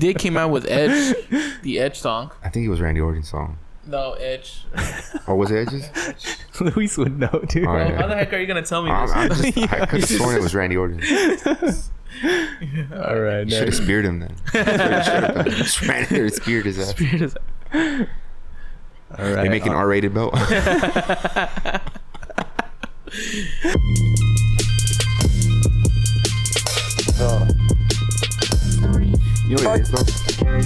They came out with Edge, the Edge song. I think it was Randy Orton's song. No, Edge. Or was it Edge's? Luis would know, dude. Oh, yeah. How the heck are you gonna tell me this? I could have sworn it was Randy Orton. All right. You should have speared him then. Just ran there and speared his ass. All right. They make an R-rated belt. Oh. You know what it is though?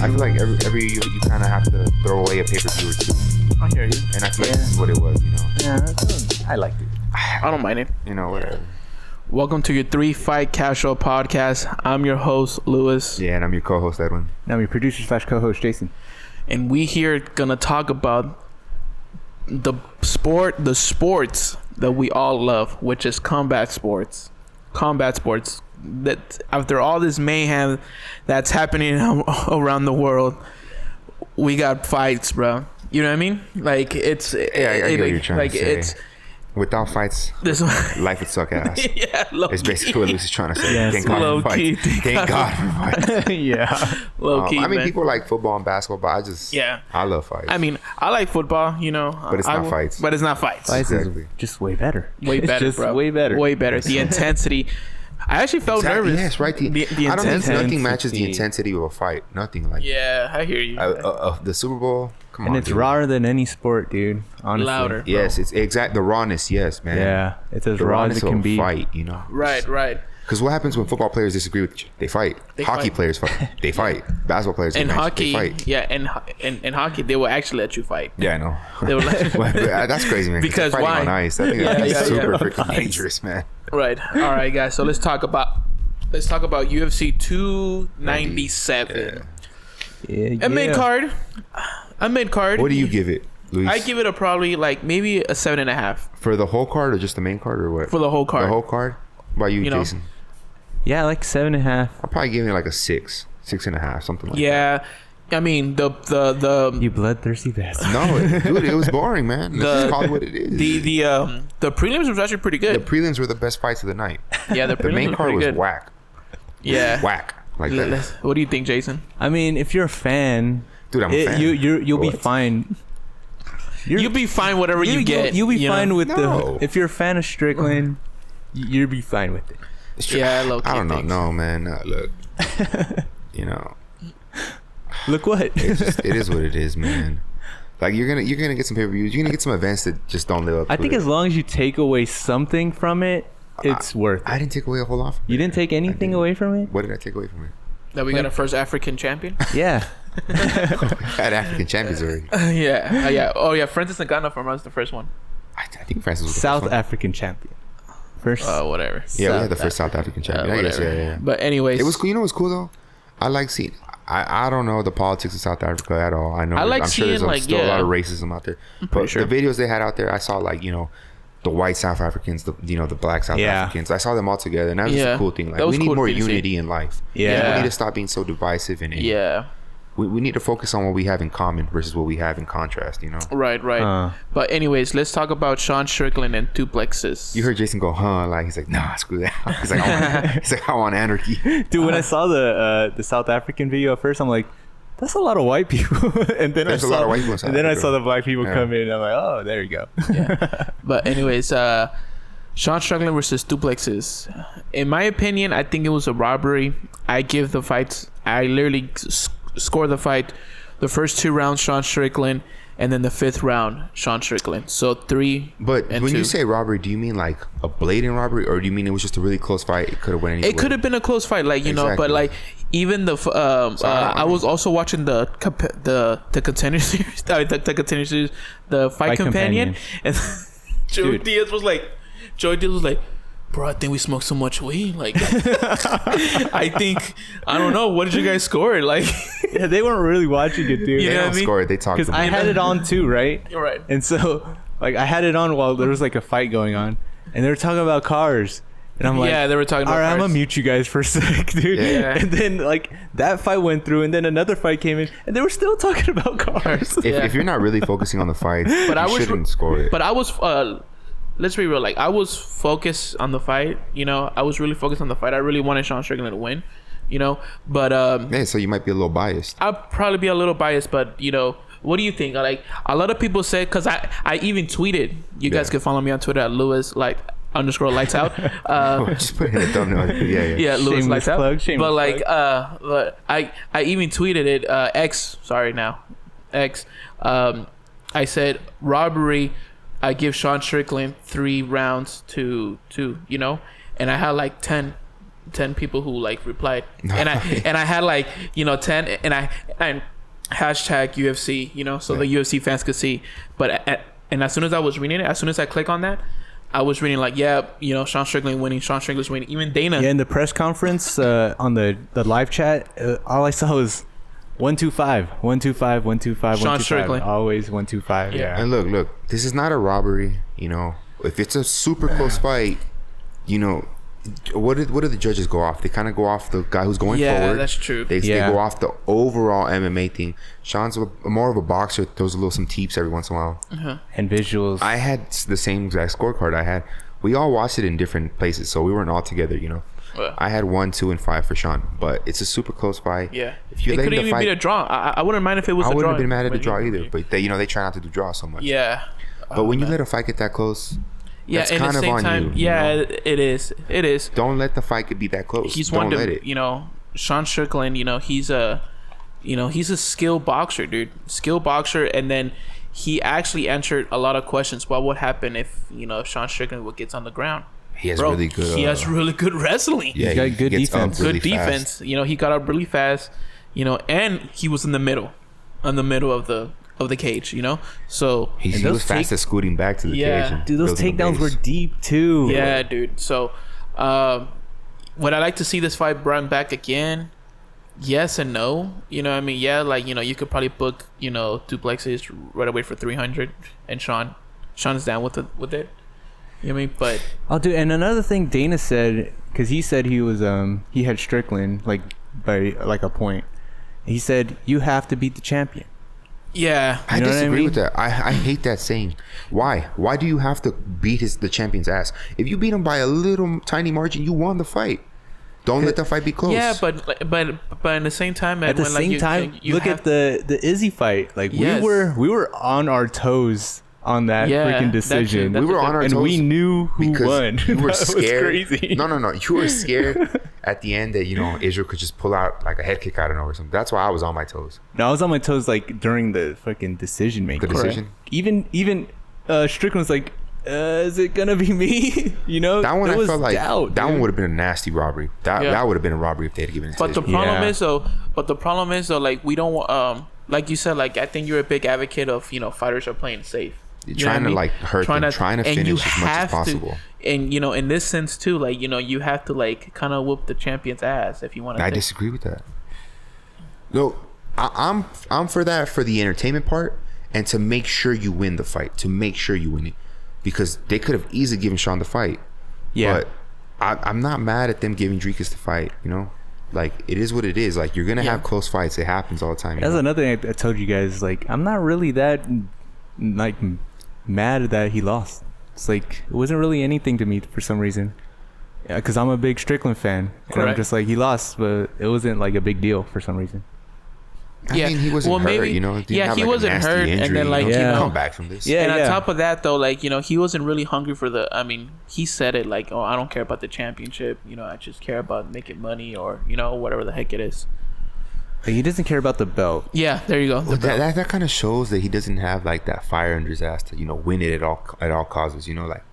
I feel like every you kind of have to throw away a pay-per-view or two. I hear you. And I feel like this is what it was, you know? Yeah, I liked it. I don't mind it. You know, whatever. Welcome to your 3 Fight Casual podcast. I'm your host, Lewis. Yeah, and I'm your co-host, Edwin. Now I'm your producer / co-host, Jason. And we here gonna talk about the sports that we all love, which is combat sports. That after all this mayhem that's happening around the world, we got fights, bro. You know what I mean? Like it's I get what you're trying to say. It's without fights, life would suck ass. Yeah, it's basically what Luis is trying to say. Yes. Thank God for fights. Thank God for fights. Yeah. Low key, I mean, man. people like football and basketball, but I love fights. I mean, I like football, you know, but it's not fights. But it's not fights. Fights Exactly. is just way better. Way better, just bro. way better. Way better. The intensity. I actually felt nervous. Yes, right. The I don't think nothing matches the intensity. intensity of a fight. Nothing like Yeah, I hear you. the Super Bowl. Come on, And it's dude. rawer than any sport, dude. Honestly. Louder. Bro. Yes, it's the rawness. Yes, man. Yeah, it's as the raw as rawness it can of a be. fight. You know. Right. Because what happens when football players disagree with each other? They fight. Hockey fight. players fight. They fight. Basketball players. In hockey, they fight. yeah, in hockey, they will actually let you fight. Yeah, I know. They will let you That's crazy, man. Because fighting why? on ice. I think that's Yeah, super yeah. freaking dangerous, man. Right. All right, guys. So let's talk about UFC 297. Yeah. I made card. What do you give it, Luis? I give it a probably like maybe a 7.5 for the whole card or just the main card or what? for the whole card. The whole card. What about you, know. Jason? Yeah, like 7.5. I'll probably give it like a 6.5, something like that. Yeah. I mean the You bloodthirsty bastard. No, dude, it was boring, man. Let's just call it what it is. the prelims was actually pretty The good. prelims were the best fights of the night. Yeah, the The prelims main was card pretty was good. whack. Yeah. Whack. Like that. What do you think, Jason? I mean, if you're a fan, Dude, I'm a fan. you'll be What? fine. You'll be fine whatever you get. You'll be you fine know? with No. if you're a fan of Strickland, you'll be fine with it. Yeah, low-key I don't know. things. No, man. Look. You know, Look what. it is what it is, man. Like you're gonna get some pay-per-views. You're gonna get some events that just don't live up. I to think it. as long as you take away something from it, it's worth it. I didn't take away a whole lot. From You didn't take anything away from it? What did I take away from it? That we got our first African champion. Yeah. I had African champions already. Yeah. Oh yeah, Francis Ngannou from us, the first one. I think Francis was the South first one. African champion. First. Whatever. Yeah, we South had the first South African champion. I guess, Whatever. yeah. But anyways, It was cool. You know what's cool though? I like seeing. I don't know the politics of South Africa at all. I know. I like I'm sure there's seeing, like, still a lot yeah. of racism out there. But pretty sure. the videos they had out there, I saw like the white South Africans, the black South Yeah. Africans. I saw them all together, and that was just Yeah. a cool thing. Like That was we need cool more for you to see. unity in life. Yeah. We need to stop being so divisive and Yeah. we need to focus on what we have in common versus what we have in contrast. You know. Right. But anyways, let's talk about Sean Strickland and Du Plessis. You heard Jason go, huh? Like he's like, nah, screw that. He's like, I want anarchy. Dude, when I saw the South African video at first, I'm like, that's a lot of white people. And then There's a lot of white people in South And then I Africa. saw the black people Yeah. come in, and I'm like, oh, there you go. But anyways, Sean Strickland versus Du Plessis. In my opinion, I think it was a robbery. I give the fights. I literally score the fight. The first 2 rounds, Sean Strickland, and then the 5th round, Sean Strickland. So 3. But and when 2. you say robbery, do you mean like a blatant robbery, or do you mean it was just a really close fight? It could have went anywhere. It could have been a close fight, like you know, but Exactly. like even the I was also watching the contender series, the contender series, the fight companion, and Joey Diaz was like, bro, I think we smoked so much weed. Like, I don't know. What did you guys score? Like, Yeah, they weren't really watching it, dude. You They know what don't I mean? score it. They talk. Because I had it on too, right? you're right. And so, like, I had it on while there was like a fight going on, and they were talking about cars, and I'm like, Yeah, they were talking about all right, I'm cars. gonna mute you guys for a sec, dude. Yeah. And then like that fight went through, and then another fight came in, and they were still talking about cars. If you're not really focusing on the fight, But I you was- shouldn't score it. But I was let's be real. Like, I was focused on the fight. You know, I was really focused on the fight. I really wanted Sean Strickland to win you know. But so you might be a little biased. I'll probably be a little biased, but you know, what do you think? Like a lot of people say, because I even tweeted. You guys can follow me on Twitter at Lewis like _ lights out. Just put in a thumbnail. Yeah, Lewis lights out. But like plug. I even tweeted it. X. I said robbery. I give Sean Strickland 3 rounds to 2. You know, and I had like 10 people who like replied, and I had like, you know, 10, and hashtag UFC, you know, so the UFC fans could see. But and as soon as I was reading it, as soon as I click on that, I was reading like, yeah, you know, Sean Strickland's winning. Even Dana. Yeah, in the press conference on the live chat, all I saw was 125, 125, 125, Sean 125. Strickland. Always 125. Yeah. And look, this is not a robbery. You know, if it's a super close fight, you know, what do the judges go off? They kind of go off the guy who's going forward. Yeah, that's true. They go off the overall MMA thing. Sean's more of a boxer, throws some teeps every once in a while. And visuals. I had the same exact scorecard. We all watched it in different places, so we weren't all together, you know. I had 1, 2, and 5 for Sean, but it's a super close fight. Yeah, if you it could even be a draw. I wouldn't mind if it was a draw. I wouldn't have been mad at the draw either, but they try not to do draws so much. Yeah, but when you let a fight get that close, yeah, that's in kind the of same on time, you. Yeah, you know? it is. Don't let the fight be that close. Don't let it. You know, Sean Strickland. You know, he's a skilled boxer, dude. Skilled boxer, and then he actually answered a lot of questions. What would happen if Sean Strickland gets on the ground? He has really good. He has really good wrestling. Yeah, he's got good defense. Really good defense. You know, he got up really fast. You know, and he was in the middle of the cage. You know, so he was fast at scooting back to the cage. Dude, those takedowns were deep too. Yeah, dude. So, would I like to see this fight run back again? Yes and no. You know what I mean? Yeah, like, you know, you could probably book, Du Plessis right away for 300, and Sean's down with it. You know what I mean? But I'll do. And another thing Dana said, because he said he was he had Strickland like by like a point. He said you have to beat the champion. Yeah, I disagree with that. I hate that saying. Why do you have to beat the champion's ass? If you beat him by a little tiny margin, you won the fight. Don't let the fight be close. Yeah, but at the same time, at the same time, look at the Izzy fight. Like, yes. we were on our toes on that freaking decision. We were on our toes, and we knew who won. You were scared. Was crazy. No. You were scared at the end that Israel could just pull out like a head kick out of nowhere or something. That's why I was on my toes. No, I was on my toes like during the fucking decision making. The decision. Even Strickland was like, is it gonna be me? That one I felt like doubt, that one would have been a nasty robbery. That would have been a robbery if they had given it. But the problem is though, like, we don't like you said, like, I think you're a big advocate of fighters are playing safe. You're trying to like hurt them, trying to finish as much as possible. And in this sense too, like, you have to like kind of whoop the champion's ass if you want to. I disagree with that. No, I'm for that, for the entertainment part, and to make sure you win the fight, to make sure you win it, because they could have easily given Sean the fight. Yeah, but I'm not mad at them giving Dricus the fight. Like, it is what it is. Like, you're gonna have close fights. It happens all the time. That's another thing I told you guys. Like, I'm not really that like mad that he lost. It's like, it wasn't really anything to me for some reason. Yeah, because I'm a big Strickland fan. And I'm just like, he lost, but it wasn't like a big deal for some reason. I mean, he wasn't hurt, he wasn't hurt, injury, and then like come back from this. Yeah, and on top of that, though, like, he wasn't really hungry for the. I mean, he said it like, "Oh, I don't care about the championship. I just care about making money, or whatever the heck it is." He doesn't care about the belt. Yeah, there you go. Well, that kind of shows that he doesn't have like that fire under his ass to win it at all causes. Like,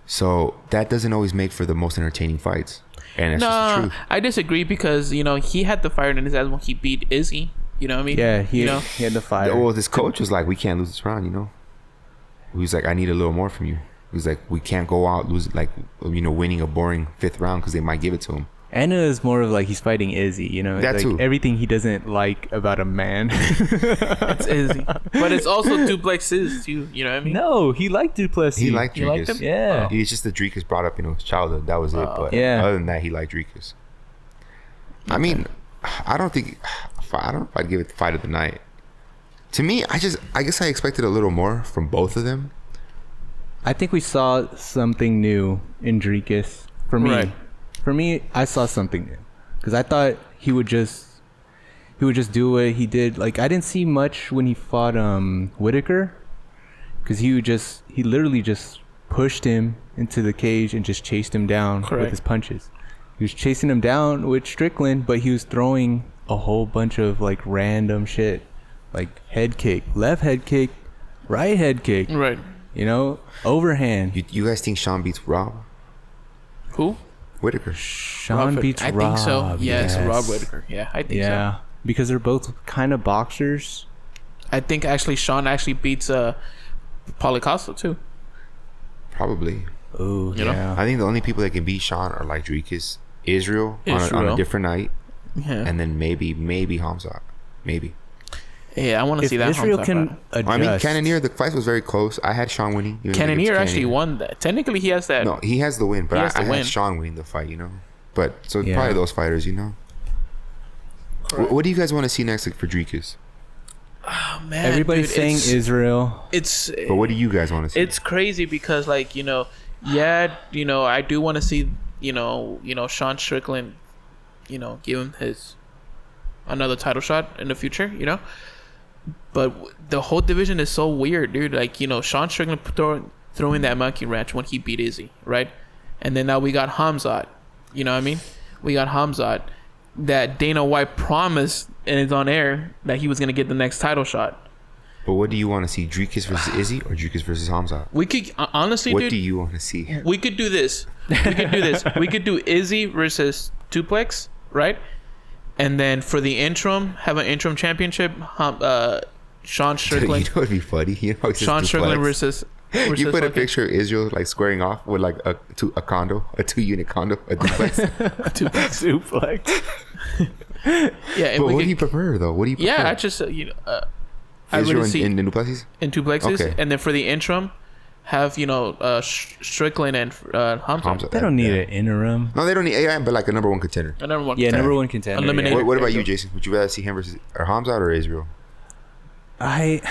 so that doesn't always make for the most entertaining fights. And that's just the truth. I disagree, because he had the fire in his ass when he beat Izzy. You know what I mean? Yeah, he had the fire. Well, his coach was like, "We can't lose this round." He was like, "I need a little more from you." He was like, "We can't go out winning a boring 5th round because they might give it to him." And it was more of like, he's fighting Izzy, That like too. Everything he doesn't like about a man. It's Izzy, but it's also Du Plessis too. You know what I mean? No, he liked Du Plessis. He liked Dricus. You liked him? Yeah. It's just the Dricus brought up his childhood. That was it. But other than that, he liked Dricus. I mean, I don't know if I'd give it the fight of the night. To me, I guess I expected a little more from both of them. I think we saw something new in Dricus. For me, I saw something new. because I thought he would just do what he did. Like, I didn't see much when he fought Whitaker, because he literally just pushed him into the cage and just chased him down with his punches. He was chasing him down with Strickland, but he was throwing a whole bunch of like random shit, like head kick, left head kick, right head kick, right? You know, overhand. You guys think Sean beats Rob? Who? Whitaker. Sean beats Rob. I think so. Yes, Rob Whitaker. Yeah, I think so. Yeah, because they're both kind of boxers. I think actually Sean actually beats Paulo Costa too. Probably. Oh, yeah. I think the only people that can beat Sean are like Dricus, Israel. On a different night. Yeah. And then maybe Hamzat. Maybe. Yeah, I want to see that. Israel can adjust. I mean, Cannonier, the fight was very close. I had Sean winning. Cannonier actually won that. Technically, he has that. No, he has the win, but I win. had Sean winning the fight, you know. But so probably those fighters, you know. What do you guys want to see next for Dricus? Oh, man, everybody's saying Israel. But what do you guys want to see? It's crazy because, like, you know, I do want to see, Sean Strickland, give him another title shot in the future, But the whole division is so weird, dude. Like, Sean Strickland throwing that monkey wrench when he beat Izzy, right? And then now we got Hamzat. You know what I mean? We got Hamzat that Dana White promised and it's on air that he was going to get the next title shot. But what do you want to see? Dricus versus Izzy or Dricus versus Hamzat? We could, honestly, what dude, do you want to see? We could do this. We could do Izzy versus Duplex, right? And then for the interim, have an interim championship. Sean Strickland. You know what'd be funny? Sean Strickland versus you put a picture of Israel like squaring off with like a 2-unit condo, a duplex. Duplex. Yeah. But what do you prefer though? What do you prefer? Yeah, I just I Israel really see in duplexes. In duplexes, okay. And then for the interim, have Strickland and Hamzat. They don't need an interim. No, they don't need AI, but like a number one contender. A number one. Yeah, contender. number one contender. Eliminator. What about you, Jason? Would you rather see him versus or Hamzat or Israel? I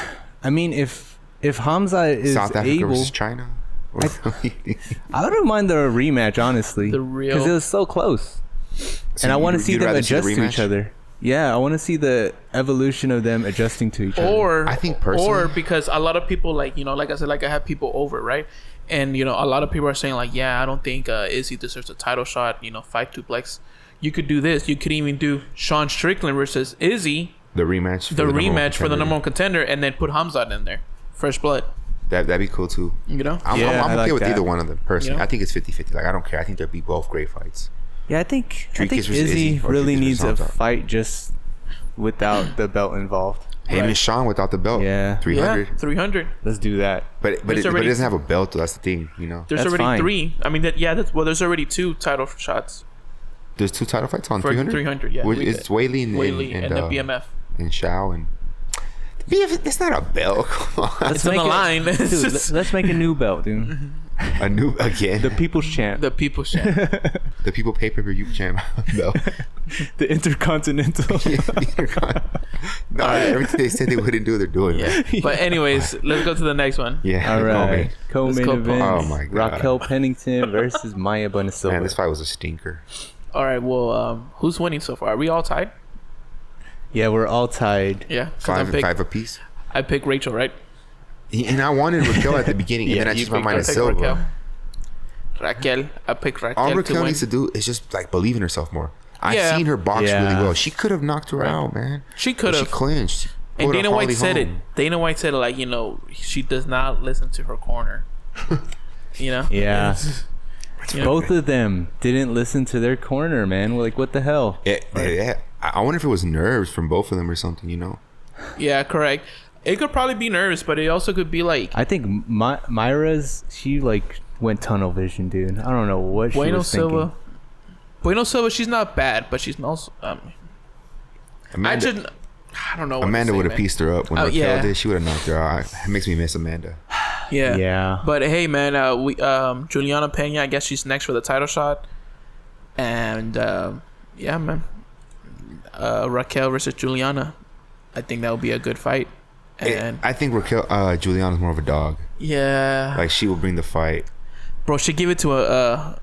mean, if Hamzat is South Africa able, versus China. I wouldn't mind the rematch, honestly, because it was so close, and I want to see them adjust to each other. Yeah, I want to see the evolution of them adjusting to each other. I think personally, or because a lot of people like I said, like I have people over, right? And a lot of people are saying like, yeah, I don't think Izzy deserves a title shot. Fight duplex. You could do this. You could even do Sean Strickland versus Izzy. The rematch for the number one contender, and then put Hamzat in there. Fresh blood. That'd be cool too. I'm okay like with that. either one of them personally. I think it's 50-50. Like I don't care. I think they'd be both great fights. Yeah, I think versus Izzy really Dricus needs a versus Hamzat. fight just without the belt involved. Him and Sean without the belt. Yeah. 300. Yeah, 300. Let's do that. But it doesn't have a belt. That's the thing. There's That's already fine. 3. I mean, there's already 2 title shots. There's 2 title fights on For 300. 300, yeah. It's Whaley and the BMF. And Shao and BMF. That's not a belt. Come on. It's on the line. Dude, let's make a new belt, dude. A new again. The People's Champ. The People's Champ. The People pay-per-view champ belt. The Intercontinental. No, everything they said they wouldn't do, they're doing. Yeah. But anyways, let's go to the next one. Yeah. All right. Co-main go event. Oh my God. Raquel Pennington versus Maya Bonacilva. Man, this fight was a stinker. All right. Well, who's winning so far? Are we all tied? Yeah, we're all tied. Yeah. 5 apiece. I picked Rachel, right? And I wanted Raquel at the beginning, and then I changed my mind to Silva. Raquel. I picked Raquel. All Raquel to needs to do is just like believe in herself more. I've Yeah. seen her box Yeah. really well. She could have knocked her out, man. She could But have. She clinched. And Pulled Dana a White Harley said it. home. Dana White said, like, she does not listen to her corner. Yeah. It's- Both of them didn't listen to their corner, man. Like, what the hell? Yeah. I wonder if it was nerves from both of them or something, Yeah, correct. It could probably be nerves, but it also could be like I think Myra's, she like went tunnel vision, dude. I don't know what she was thinking. Bueno Silva, she's not bad, but she's also I don't know. Amanda would have pieced her up when Raquel yeah. did. She would have knocked her out. It makes me miss Amanda. Yeah. Yeah. But hey, man, Juliana Pena, I guess she's next for the title shot, and yeah, man, Raquel versus Juliana, I think that would be a good fight. And I think Raquel, Juliana's more of a dog. yeah, Like she will bring the fight. bro, she give it to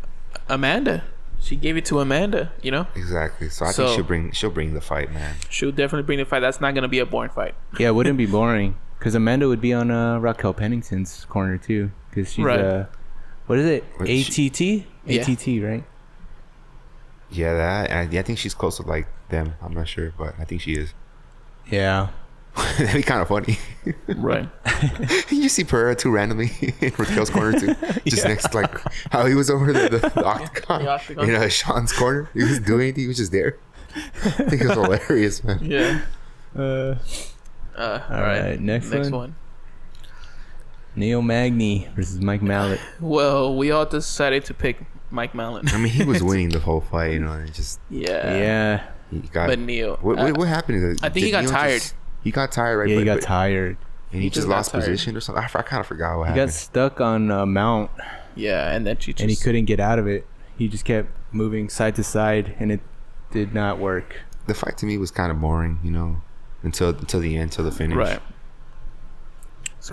Amanda. She gave it to Amanda, you know. Exactly. So I think she'll bring the fight, man. She'll definitely bring the fight. That's not gonna be a boring fight. Yeah, it wouldn't be boring because Amanda would be on Raquel Pennington's corner too, because she's what is it? ATT? Yeah. ATT, right? Yeah, I think she's close to like them. I'm not sure, but I think she is. Yeah. That'd be kind of funny. Right. You see Pereira too randomly in Raquel's corner too. Just next, like how he was over the octagon. The octagon. In Sean's corner. He was doing anything. He was just there. I think it was hilarious, man. Yeah. All right. Next one. Neil Magny versus Mike Mallet. Well, we all decided to pick Mike Mallet. I mean, he was winning the whole fight, you know. And it just Yeah. he got. But Neil, What happened? I think he got tired. He got tired, right? Yeah, he got tired. And he just lost position or something. I kind of forgot what happened. He got stuck on mount. Yeah, and then and he couldn't get out of it. He just kept moving side to side, and it did not work. The fight to me was kind of boring, you know, until the end, till the finish. Right.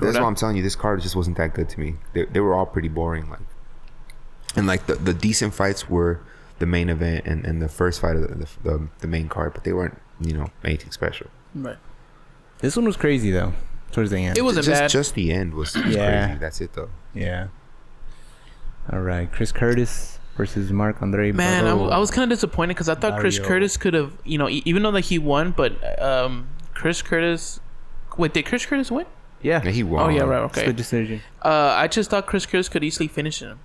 That's why I'm telling you, this card just wasn't that good to me. They were all pretty boring, like the decent fights were the main event and the first fight of the main card, but they weren't, you know, anything special. Right. This one was crazy though. Towards the end, It wasn't bad. Just the end was crazy. That's it though. Yeah. All right, Chris Curtis versus Marc Andre. Man, I was kind of disappointed because I thought Chris Curtis could have, you know, even though that he won, but Chris Curtis. Wait, did Chris Curtis win? Yeah, he won. Oh yeah, right. Okay. It's a good decision. I just thought Chris Curtis could easily finish him.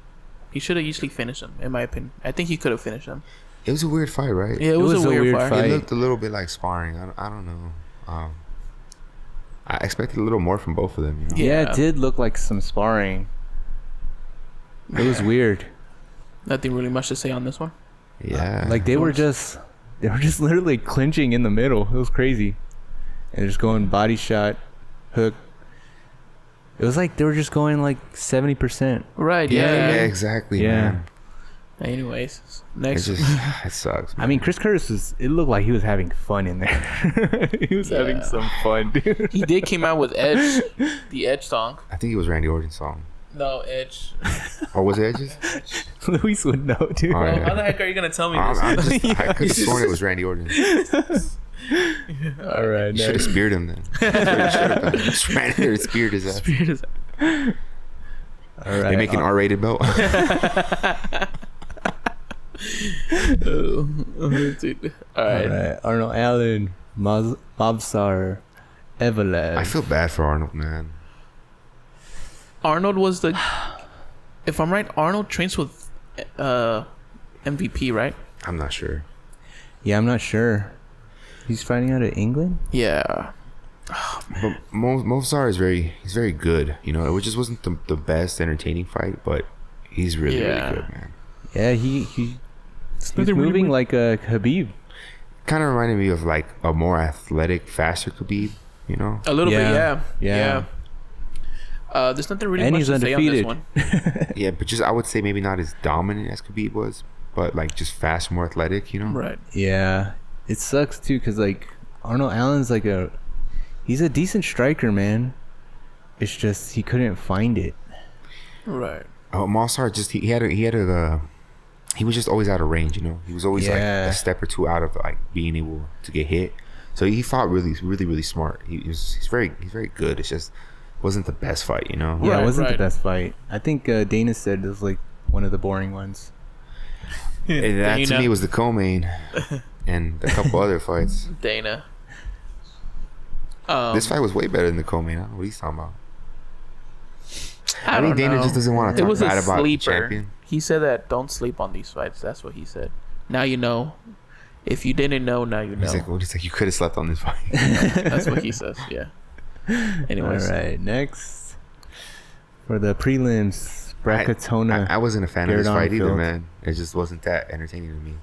He should have easily finished him, in my opinion. I think he could have finished him. It was a weird fight, right? Yeah, it was a weird fight. It looked a little bit like sparring. I don't know. I expected a little more from both of them. You know? Yeah, it did look like some sparring. It was weird. Nothing really much to say on this one. Yeah, like they were just literally clinching in the middle. It was crazy, and just going body shot, hook. It was like they were just going like 70%. Right. Yeah. Exactly. Yeah. Man. Anyways, next. It sucks. Man. I mean, Chris Curtis it looked like he was having fun in there. He was having some fun, dude. He did came out with Edge, the Edge song. I think it was Randy Orton's song. No, Edge. Or was it Edge's? Luis would know, dude. Oh, yeah. How the heck are you gonna tell me this? I could have sworn it was Randy Orton. All right, You should have speared him then. Just ran there and speared his ass. All right, They make an R-rated belt. Dude. All right. Arnold Allen, Mobsar, Evelev. I feel bad for Arnold, man. Arnold was the. If I'm right, Arnold trains with MVP, right? I'm not sure. Yeah, I'm not sure. He's fighting out of England. Yeah. But Mobsar is very good. You know, it just wasn't the best entertaining fight, but he's really good, man. Yeah, he's moving like a Khabib. Kind of reminded me of like a more athletic, faster Khabib. You know, A little bit, Yeah. yeah. There's nothing really And much he's to say on this undefeated. one. yeah, but just I would say maybe not as dominant as Khabib was, but like just fast, more athletic. You know, Right. Yeah, it sucks too because like Arnold Allen's like he's a decent striker, man. It's just he couldn't find it. Right. Oh, Mobsar just he was just always out of range. You know, he was always like a step or two out of like being able to get hit. So he fought really smart. He's very good. It's just wasn't the best fight, you know. Yeah, it wasn't the best fight. I think Dana said it was like one of the boring ones. And that to me was the co-main and a couple other fights. Dana. This fight was way better than the co-main. I don't know what he's talking about. I think Dana know. just doesn't want to talk bad about the sleeper. champion. He said that don't sleep on these fights. That's what he said. Now you know. If you didn't know, now you know. He's like, you could have slept on this fight. That's what he says. Yeah. Anyways. All right, next for the prelims, Brackatona. I wasn't a fan of this fight either, Field. man. It just wasn't that entertaining to me.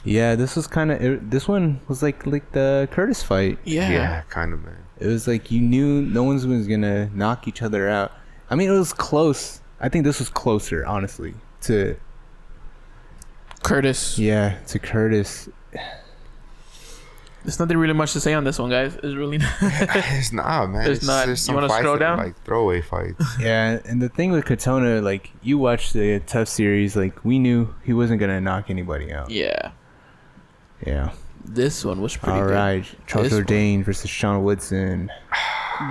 Yeah, this was kind of. This one was like the Curtis fight. Yeah. Kind of, man. It was like you knew no one was gonna knock each other out. I mean, it was close. I think this was closer, honestly, to Curtis. Yeah, to Curtis. There's nothing really much to say on this one, guys. It's really not. It's not, man. It's not. There's some You want to fights scroll that are, down? like throwaway fights. Yeah, and the thing with Katona, like, you watched the Tough series, like, we knew he wasn't gonna knock anybody out. Yeah. Yeah. This one was pretty All good. right, Charles Jourdain versus Sean Woodson.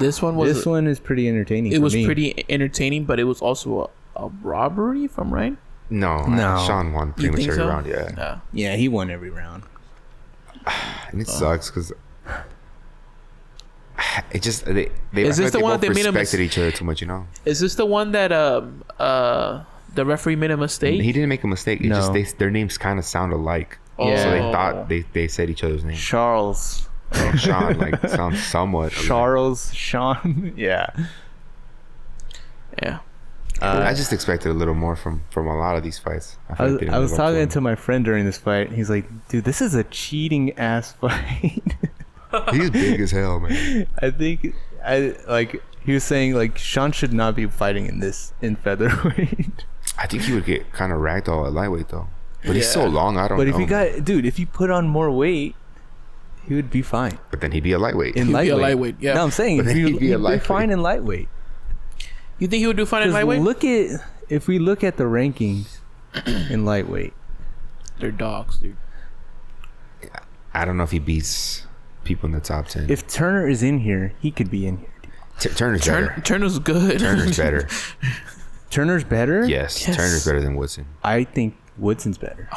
This one was. This one is pretty entertaining. It for was me. pretty entertaining, but it was also a robbery, if I'm right. No. Sean won pretty much every round. Yeah. No. Yeah, he won every round. And it sucks because it just they Is this the one both that they made a respected each other too much, you know. Is this the one that the referee made a mistake? He didn't make a mistake. It No. just their names kind of sound alike. Yeah. So they thought they said each other's names. Charles. Sean like sounds somewhat alike. Charles. Sean. Yeah. Yeah. I just expected a little more from a lot of these fights. I was talking to my friend during this fight. He's like, dude, this is a cheating ass fight. He's big as hell, man. I think he was saying like Sean should not be fighting in featherweight. I think he would get kind of ragdoll at lightweight though. But he's so Yeah. long, I don't know. But if you put on more weight, he would be fine But then he'd be a lightweight. in He'd be lightweight. a lightweight, yeah. No, I'm saying But then he'd he'd be a be lightweight. fine in lightweight. You think he would do fine in 'Cause lightweight? if we look at the rankings in lightweight, They're dogs, dude. I don't know if he beats people in the top 10. if Turner is in here, he could be in here. Turner's better. Turner's good. Turner's better. Turner's better. Yes, Yes. Turner's better than Woodson. I think Woodson's better.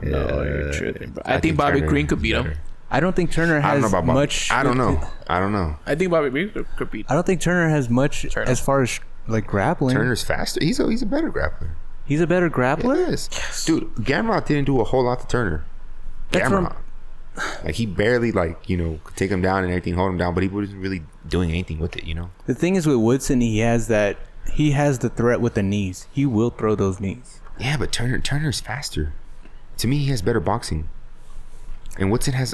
No, you're tripping, bro. I think Bobby Turner Green could is beat him. better. I don't think Turner I don't has know about Bobby. much. I don't know. I think Bobby Green could beat I don't think Turner has much Turner. as far as like grappling. Turner's faster. He's a better grappler. He's a better grappler. Yes. Dude, Gamrot didn't do a whole lot to Turner. That's what Gamrot. Like he barely could take him down and everything, hold him down, but he wasn't really doing anything with it, you know. The thing is with Woodson, he has the threat with the knees. He will throw those knees. Yeah, but Turner's faster. To me, he has better boxing. And Woodson has,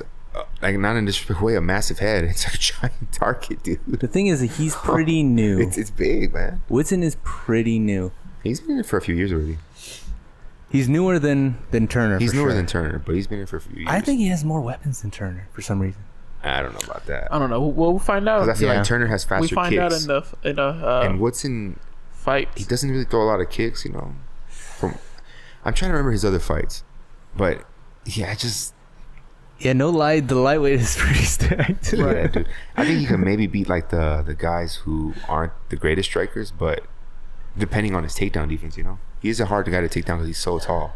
like, not in this way, a massive head. It's like a giant target, dude. The thing is that he's pretty new. It's big, man. Woodson is pretty new. He's been in it for a few years already. He's newer than Turner. He's for newer sure. than Turner, but he's been in it for a few years. I think he has more weapons than Turner for some reason. I don't know about that. I don't know. We'll find out. Because I feel Yeah. like Turner has faster We find kicks. out in the And Woodson, fight. he doesn't really throw a lot of kicks, you know. I'm trying to remember his other fights. But, yeah, Yeah, no lie, the lightweight is pretty stacked. yeah, dude. I think he can maybe beat like the guys who aren't the greatest strikers, but depending on his takedown defense, you know, he's a hard guy to take down because he's so tall.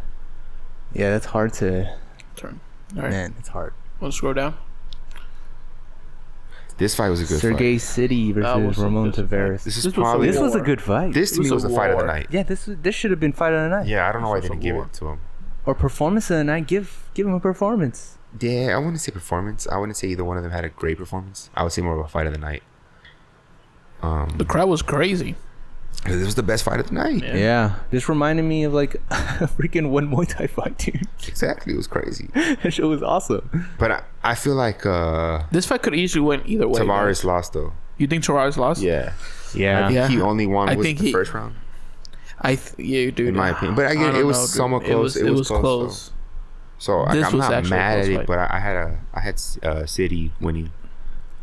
Yeah, that's hard to. Turn. All right. Man, it's hard. We'll scroll down. This fight was a good Sergey fight. City versus Ramon Tavares. This is This was probably This was a good fight. this to me was the fight of the night. Yeah, this should have been fight of the night. Yeah, I don't know why they This was didn't a give war. it to him. Or performance of the night. Give him a performance. Yeah, I wouldn't say performance. I wouldn't say either one of them had a great performance. I would say more of a fight of the night. The crowd was crazy. This was the best fight of the night. Yeah. Yeah, this reminded me of like a freaking one Muay Thai fight, dude. Exactly, it was crazy. That show was awesome. But I feel like This fight could easily went either way. Tavares lost though. You think Tavares lost? Yeah, Yeah. I think Yeah. he only won I was think the he- first round, Yeah, dude. in my opinion. But again, I it don't was know, dude. somewhat close. It was close. So like, This I'm was not actually a mad close at it, fight. but I had City winning.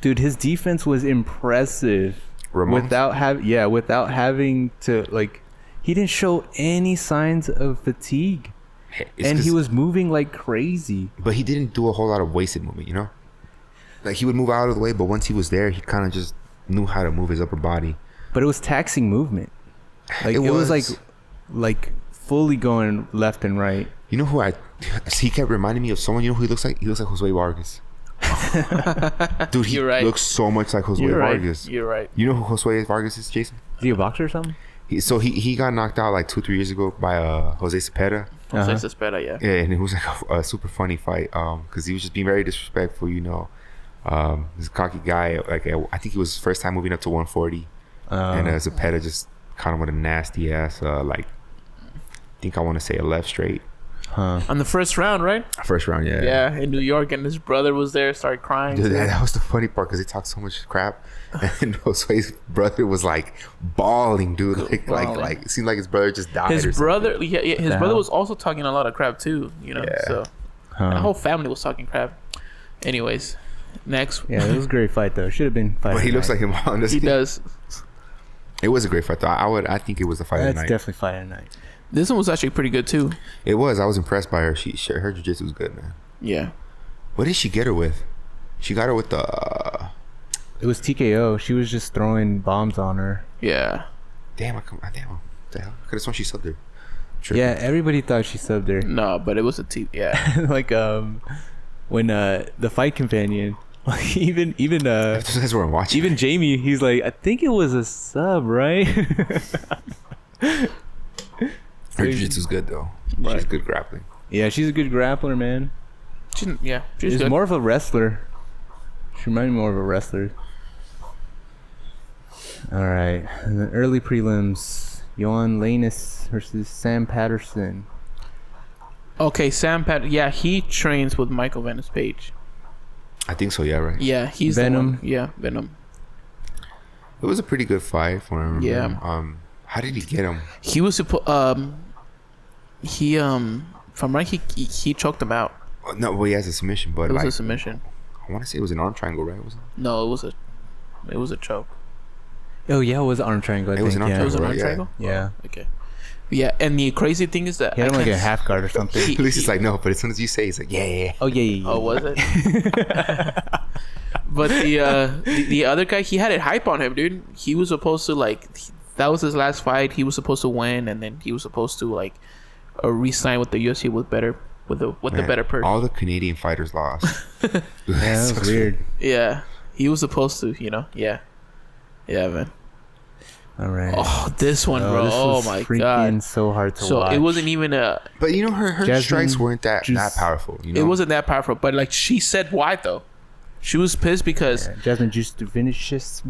Dude, his defense was impressive. Ramon, Without having to like, he didn't show any signs of fatigue, and he was moving like crazy. but he didn't do a whole lot of wasted movement. You know, like he would move out of the way, but once he was there, he kind of just knew how to move his upper body. But it was taxing movement. Like it was like fully going left and right. You know who he kept reminding me of someone. You know who he looks like? He looks like Jose Vargas. Dude, he You're right. looks so much like Jose You're right. Vargas. You're right. You know who Jose Vargas is, Jason? Is he a boxer or something? He got knocked out like 2-3 years ago by Jose Cepeda. Jose Cepeda, yeah. Yeah, and it was like a super funny fight because he was just being very disrespectful, you know. This cocky guy, like I think it was his first time moving up to 140, and Cepeda just kind of with a nasty ass, like I think I want to say a left straight. On the first round, right? First round, yeah. Yeah, in New York, and his brother was there, started crying. Dude, too. that was the funny part because they talked so much crap, and Jose's brother was like bawling, dude. Like it seemed like his brother just died. His or brother, something. his the brother hell? was also talking a lot of crap too. You know, Yeah. so the whole family was talking crap. Anyways, Next. Yeah, it was a great fight though. Should have been fight. But he looks like him. He does. It was a great fight though. I think it was the fight of the night. That's definitely fight of the night. This one was actually pretty good too. It was. I was impressed by her. Her jiu-jitsu was good, man. Yeah. What did she get her with? She got her with the. It was TKO. She was just throwing bombs on her. Yeah. Damn! What the hell? Could have sworn she subbed her. Yeah, everybody thought she subbed her. No, but it was a yeah. Like when the fight companion, like even That's what I'm watching. even Jamie, he's like, I think it was a sub, right? Her jiu-jitsu's good though. Right. She's good grappling. Yeah, she's a good grappler, man. She's She's good. more of a wrestler. She reminded me more of a wrestler. All right, and the early prelims: Johan Lanus versus Sam Patterson. Okay, Yeah, he trains with Michael Venice Page. I think so. Yeah, right. Yeah, he's Venom. The one. Yeah, Venom. It was a pretty good fight for him. Yeah. How did he get him? He was supposed. From right, he choked him out. No, well, he has a submission, but It was a submission. I want to say it was an arm triangle, right? Was it? No, it was a choke. Oh yeah, it was an arm triangle. It was an arm It was an arm Right, yeah. triangle. Yeah. Okay. Yeah, and the crazy thing is that He had him like a half guard or something. He- Luis is like, no, but as soon as you say, he's like, yeah. Oh yeah. Oh, was it? But the other guy, he had it hype on him, dude. He was supposed to that was his last fight. He was supposed to win, and then he was supposed to re-sign with the UFC with the better person. All the Canadian fighters lost. Yeah, that was weird. Yeah, he was supposed to, Yeah, man. All right. Oh, this one, bro. This Oh was my freaking god. so hard to So watch. it wasn't even a. But her Jasmine strikes weren't that powerful. It wasn't that powerful, but she said why though. She was pissed because Jasmine just to finish this.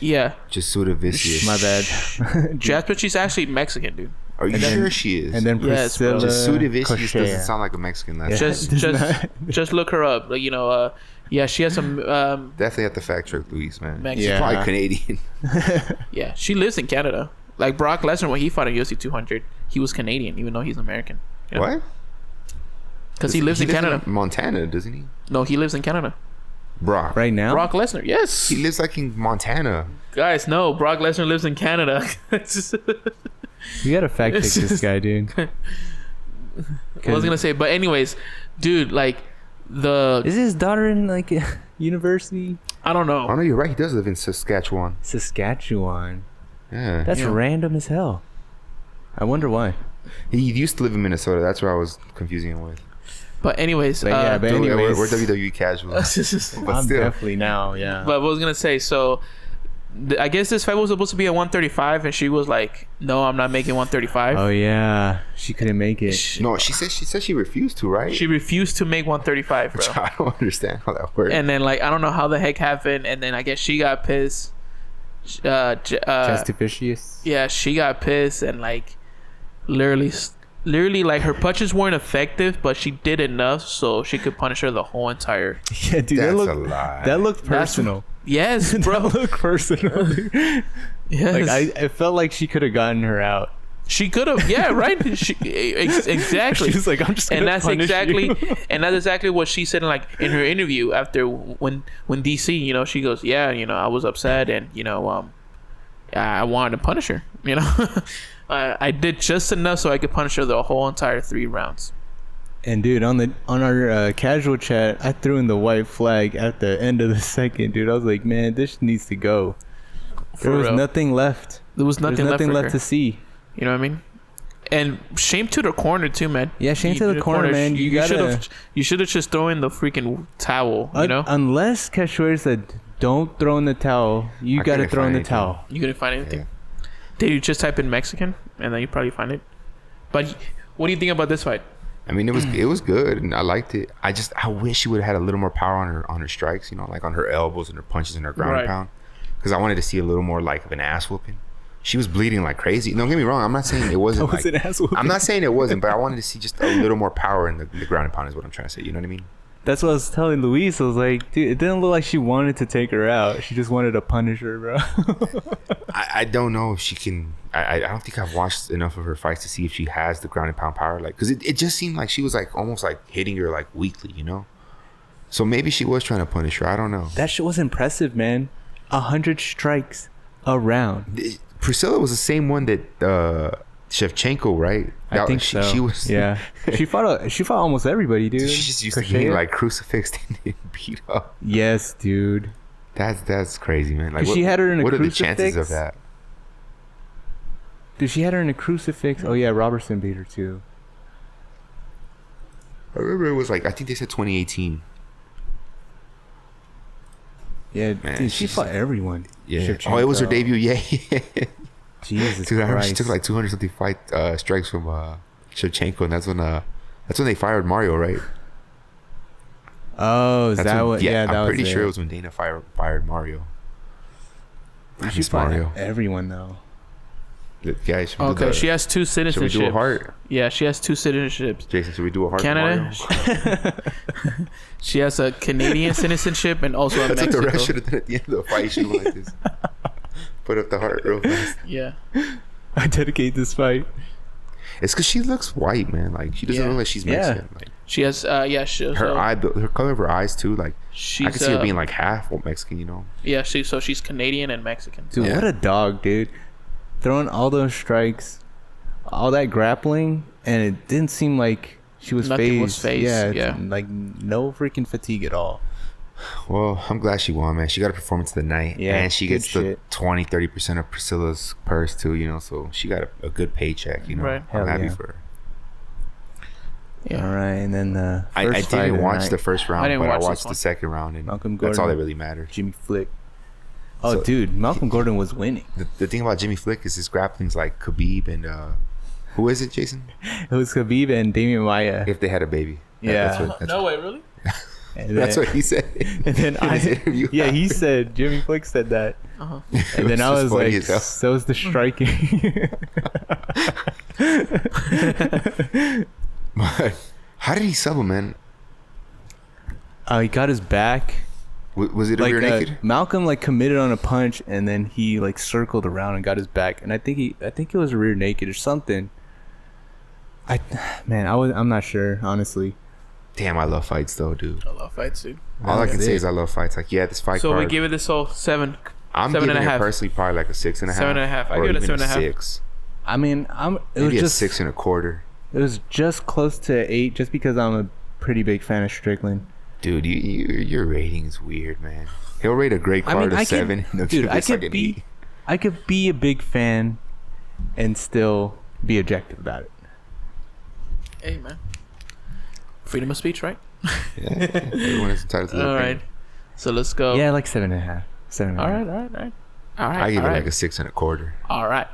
yeah, just sort of vicious. My bad. Jasmine, she's actually Mexican, dude. Are you sure she is? And then Yes, bro. Priscilla just Sudavicius Koshea. doesn't sound like a Mexican last Yeah. name. Just look her up. Yeah, she has some. Definitely have to fact check Luis, man. Mexican. She's Yeah. probably Canadian. Yeah, she lives in Canada. Like Brock Lesnar, when he fought in UFC 200, he was Canadian, even though he's American. What? Because he lives in Canada. Montana, doesn't he? No, he lives in Canada. Brock. Right now? Brock Lesnar, yes. He lives like in Montana. Guys, no, Brock Lesnar lives in Canada. You gotta fact check this guy, dude. I was gonna say, but anyways, dude, Is his daughter in like university? I don't know. Oh no, you're right. He does live in Saskatchewan. Saskatchewan. Yeah. That's Yeah. random as hell. I wonder why. He used to live in Minnesota. That's where I was confusing him with. But anyways, But yeah, but anyways, we're WWE casual. But I'm still. definitely now, yeah. But what I was gonna say, so I guess this fight was supposed to be at 135, and she was like, "No, I'm not making 135." Oh yeah, she couldn't make it. No, she said she refused to, right? She refused to make 135, bro. I don't understand how that works. And then I don't know how the heck happened, and then I guess she got pissed. Justificious. Yeah, she got pissed and literally her punches weren't effective, but she did enough so she could punish her the whole entire. Yeah, dude, That's that a lie. That looked personal. Yes, bro. That looked personal. Yes. I felt like she could have gotten her out. She could have, yeah, right. Exactly. She was like, "I'm just gonna and that's punish exactly, you." and that's exactly what she said in her interview after when DC, she goes, yeah, I was upset and I wanted to punish her, I did just enough so I could punish her the whole entire 3 rounds. And dude, on our casual chat, I threw in the white flag at the end of the second, dude. I was like, man, this needs to go. There was real. nothing left. There was nothing left for her. to see. You know what I mean? And shame to the corner too, man. Yeah, shame to the corner, man. You should have just thrown in the freaking towel. Unless Cachoeira said, "Don't throw in the towel," you gotta throw in the towel. You couldn't find anything. Did you just type in Mexican and then you probably find it? But what do you think about this fight? I mean, it was good and I liked it. I wish she would have had a little more power on her strikes. Like on her elbows and her punches and her ground and pound. Because I wanted to see a little more of an ass whooping. She was bleeding like crazy. Don't get me wrong. I'm not saying it wasn't. An ass whooping. I'm not saying it wasn't, but I wanted to see just a little more power in the ground and pound. Is what I'm trying to say. You know what I mean? That's what I was telling Luis. I was like, dude, it didn't look like she wanted to take her out. She just wanted to punish her, bro. I don't know if she can. I don't think I've watched enough of her fights to see if she has the ground and pound power. Because it just seemed like she was almost hitting her weekly. So maybe she was trying to punish her. I don't know. That shit was impressive, man. 100 strikes a round. Priscilla was the same one that Shevchenko, right? I think so. She was. Yeah. she fought almost everybody, dude. She just used to get like crucifixed and beat up. Yes, dude. That's crazy, man. Like, she had her in a crucifix. What are the chances of that? Dude, she had her in a crucifix. Oh yeah, Robertson beat her too. I remember it was like, I think they said 2018. Yeah, man, dude, she fought everyone. Yeah. Shevchenko. Oh, it was her debut. Yeah. Jesus Dude, I remember she Christ. took like 200 something fight strikes from Shevchenko, and that's when they fired Mario, right? Oh, is that's that when, what? Yeah, that I'm was pretty sure it was when Dana fired Mario. Dude, she fought everyone though. Yeah, okay, she has 2 citizenships. Should we do a heart? Yeah, she has 2 citizenships. Jason, should we do a heart? Canada. She has a Canadian citizenship and also a Mexico. That's what the ref should have done at the end of the fight. You should have like this. Put up the heart real fast. Yeah. I dedicate this fight. It's because she looks white, man. Like she doesn't look like she's Mexican. Like, she has her color of her eyes too. Like I can see her being like half Mexican, you know. Yeah, she's Canadian and Mexican. Dude, what a dog, dude. Throwing all those strikes, all that grappling, and it didn't seem like she was phased. Yeah, like no freaking fatigue at all. Well, I'm glad she won, man. She got a performance of the night, and she gets the 20-30% of Priscilla's purse too, you know. So she got a good paycheck, you know. Right. I'm happy for her. Yeah. All right, and then the I didn't watch the first round, but I watched the second round, and Malcolm Gordon, that's all that really matters. Jimmy Flick. Oh, so, dude, Malcolm Gordon was winning. The thing about Jimmy Flick is his grappling's like Khabib and who is it, Jason? It was Khabib and Damian Maia. If they had a baby. Yeah. No way, really? That's what he said. And then he said, Jimmy Flick said that. Uh-huh. And then I was like, so is the striking. How did he sub him, man? He got his back. Was it a rear naked? Malcolm like committed on a punch, and then he like circled around and got his back, and I think it was a rear naked or something. I'm not sure, honestly. Damn, I love fights though, dude. I love fights, dude. All I can say is I love fights. Like, this fight. So we give it this whole 7. I'm 7 giving and a half. it personally probably like a 6.5. 7.5. I give it a 7.5. 6. I mean, it was just 6.25. It was just close to 8, just because I'm a pretty big fan of Strickland. Dude, your rating is weird, man. He'll rate a great card a 7. Dude, I could be a big fan and still be objective about it. Hey, man. Freedom of speech, right? Yeah. Everyone is entitled to their opinion. Right. So let's go. Yeah, like 7.5. 7.5. All right. I give it like a 6.25. All right.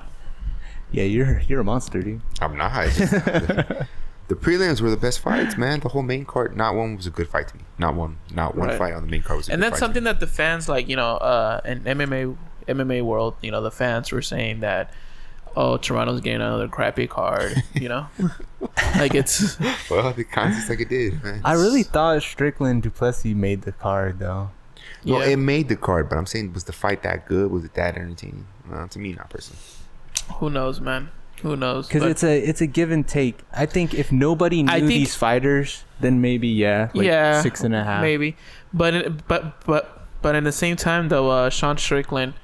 Yeah, you're a monster, dude. I'm not. The prelims were the best fights, man. The whole main card, not one was a good fight to me. Not one fight on the main card was a good fight. And that's something that the fans, like, you know, in MMA world, you know, the fans were saying that, oh, Toronto's getting another crappy card, you know? Like, it's... Well, the context like it did, man. I really thought Strickland Du Plessis made the card, though. No, it made the card, but I'm saying, was the fight that good? Was it that entertaining? To me, not personally. Who knows, man? Who knows? Because it's a give and take. I think if nobody knew these fighters, then maybe 6.5, maybe. But in the same time, though, Sean Strickland,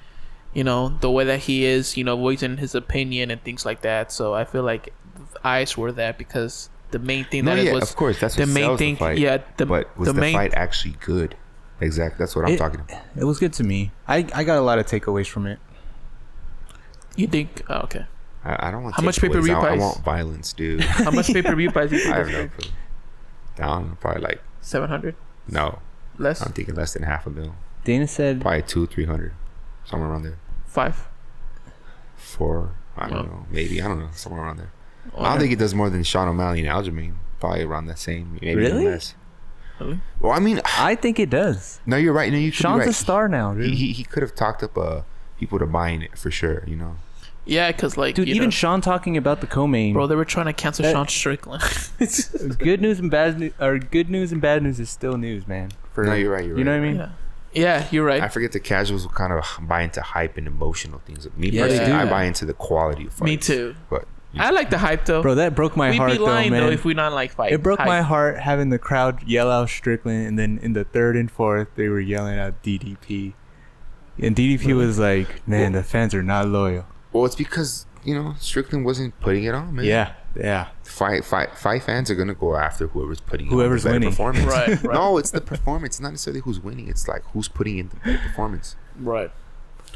you know, the way that he is, you know, voicing his opinion and things like that. So I feel like eyes were that because the main thing was, of course, that's what the main thing. The fight. Yeah, but was the fight actually good? Exactly, that's what I'm talking about. It was good to me. I got a lot of takeaways from it. You think? Oh, okay. I don't want. How much pay-per-view price? I want violence, dude. How much pay-per-view price? Do you think I have no clue. Down probably like 700. No, less. I'm thinking less than $500,000. Dana said probably 200-300, somewhere around there. 5, 4. I don't know. Maybe I don't know. Somewhere around there. Okay. I don't think he does more than Sean O'Malley and Aljamain. Probably around that same. Maybe really? Less. Really? Well, I mean, I think it does. No, you're right. No, you. Sean's right. a star now, dude. He could have talked up people to buying it for sure. You know. Yeah, because like, dude, even Sean talking about the co-main, bro, they were trying to cancel Sean Strickland. Good news and bad news, or good news and bad news is still news, man. No, you're right. You know what I mean? Yeah, you're right. I forget the casuals will kind of buy into hype and emotional things. Me personally, I buy into the quality of fights. Me too. But I like the hype though. Bro, that broke my heart We'd be lying though, man. though if we not like fight. It broke hype. my heart having the crowd yell out Strickland, and then in the third and fourth, they were yelling out DDP. And DDP was like, man, the fans are not loyal. Well, it's because, Strickland wasn't putting it on, man. Yeah. Fight fans are going to go after whoever's putting Whoever's in the better winning. performance. Right. No, it's the performance. It's not necessarily who's winning. It's like who's putting in the better performance. Right.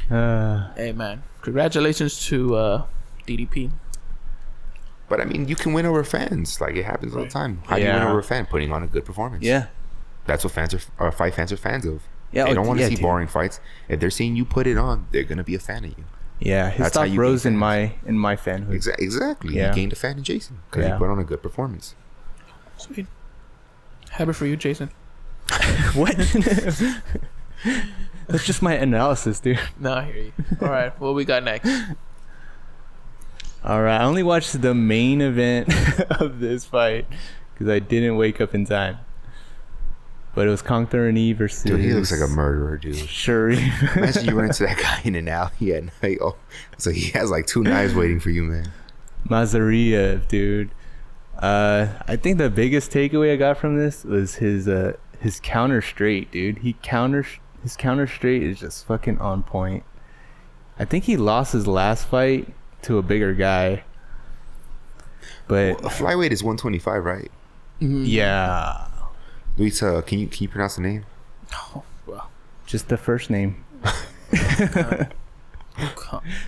Hey man, congratulations to DDP. But I mean, you can win over fans. Like, it happens all the time. How do you win over a fan? Putting on a good performance. Yeah. That's what fight fans are fans of. Yeah, they don't want to see dude. boring fights. If they're seeing you put it on, they're gonna be a fan of you. Yeah, his That's how stock you rose gain in my fanhood. Exactly. Yeah. You gained a fan in Jason because he put on a good performance. Sweet. Happy for you, Jason. What? That's just my analysis, dude. No, I hear you. All right, what we got next? All right, I only watched the main event of this fight because I didn't wake up in time. But it was Kongthorani versus... Dude, he looks like a murderer, dude. Shuri. Imagine you run into that guy in an alley at night. Oh, so he has like 2 knives waiting for you, man. Mazariev, dude. I think the biggest takeaway I got from this was his counter straight, dude. His counter straight is just fucking on point. I think he lost his last fight to a bigger guy. But Well, a flyweight is 125, right? yeah, Luisa, can you pronounce the name? Oh, well, just the first name.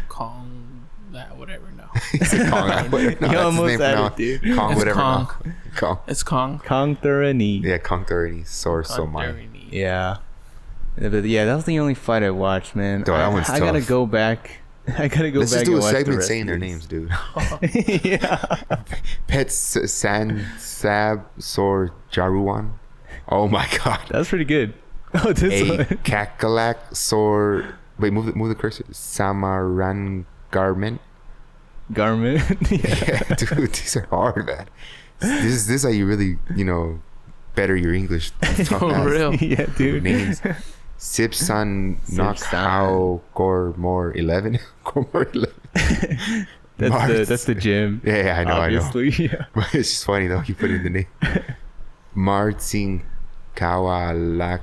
Kong, that whatever. No, He said Kong. No, You that's his almost name for had now. it, dude. Kong, It's whatever. Kong. No. Kong. it's Kong. Kongthorani. Yeah, Kongthorani. So mine. Kongthorani. Yeah. But yeah, that was the only fight I watched, man. Dude, that one's I gotta tough. go back. Let's back just do and a watch the segment rest saying of their these. names, dude. Yeah. Pet San Sab Sor Jaruwan. Oh my god. That's pretty good. Oh, this A one. Kakalak Sor. Wait, move the cursor. Samaran Garment. Garment. Yeah. Yeah, dude, these are hard, man. This is how you really, better your English. For real. Yeah, dude. Names. Sipsan Knockhow Gormore 11. Gormore 11. That's the gym. Yeah, I know. Obviously. Yeah. But it's just funny though. You put in the name. Martin Kawalak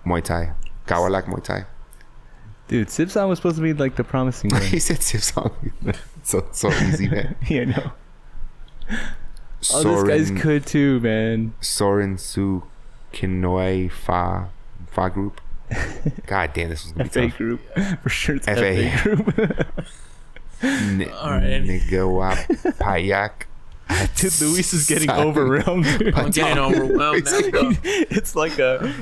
Muay Thai. Kawalak Muay Thai. Dude, Sipsan was supposed to be like the promising one. He said Sipsan. so easy, man. Yeah, no. Oh, this guy's good too, man. Soren Su Kinoi Fa Group. God damn, this was gonna be FA tough. group. For sure it's FA. FA group. Alright. Nigawap Payak. Dude, Luis is getting overwhelmed, dude. I'm getting overwhelmed now. though.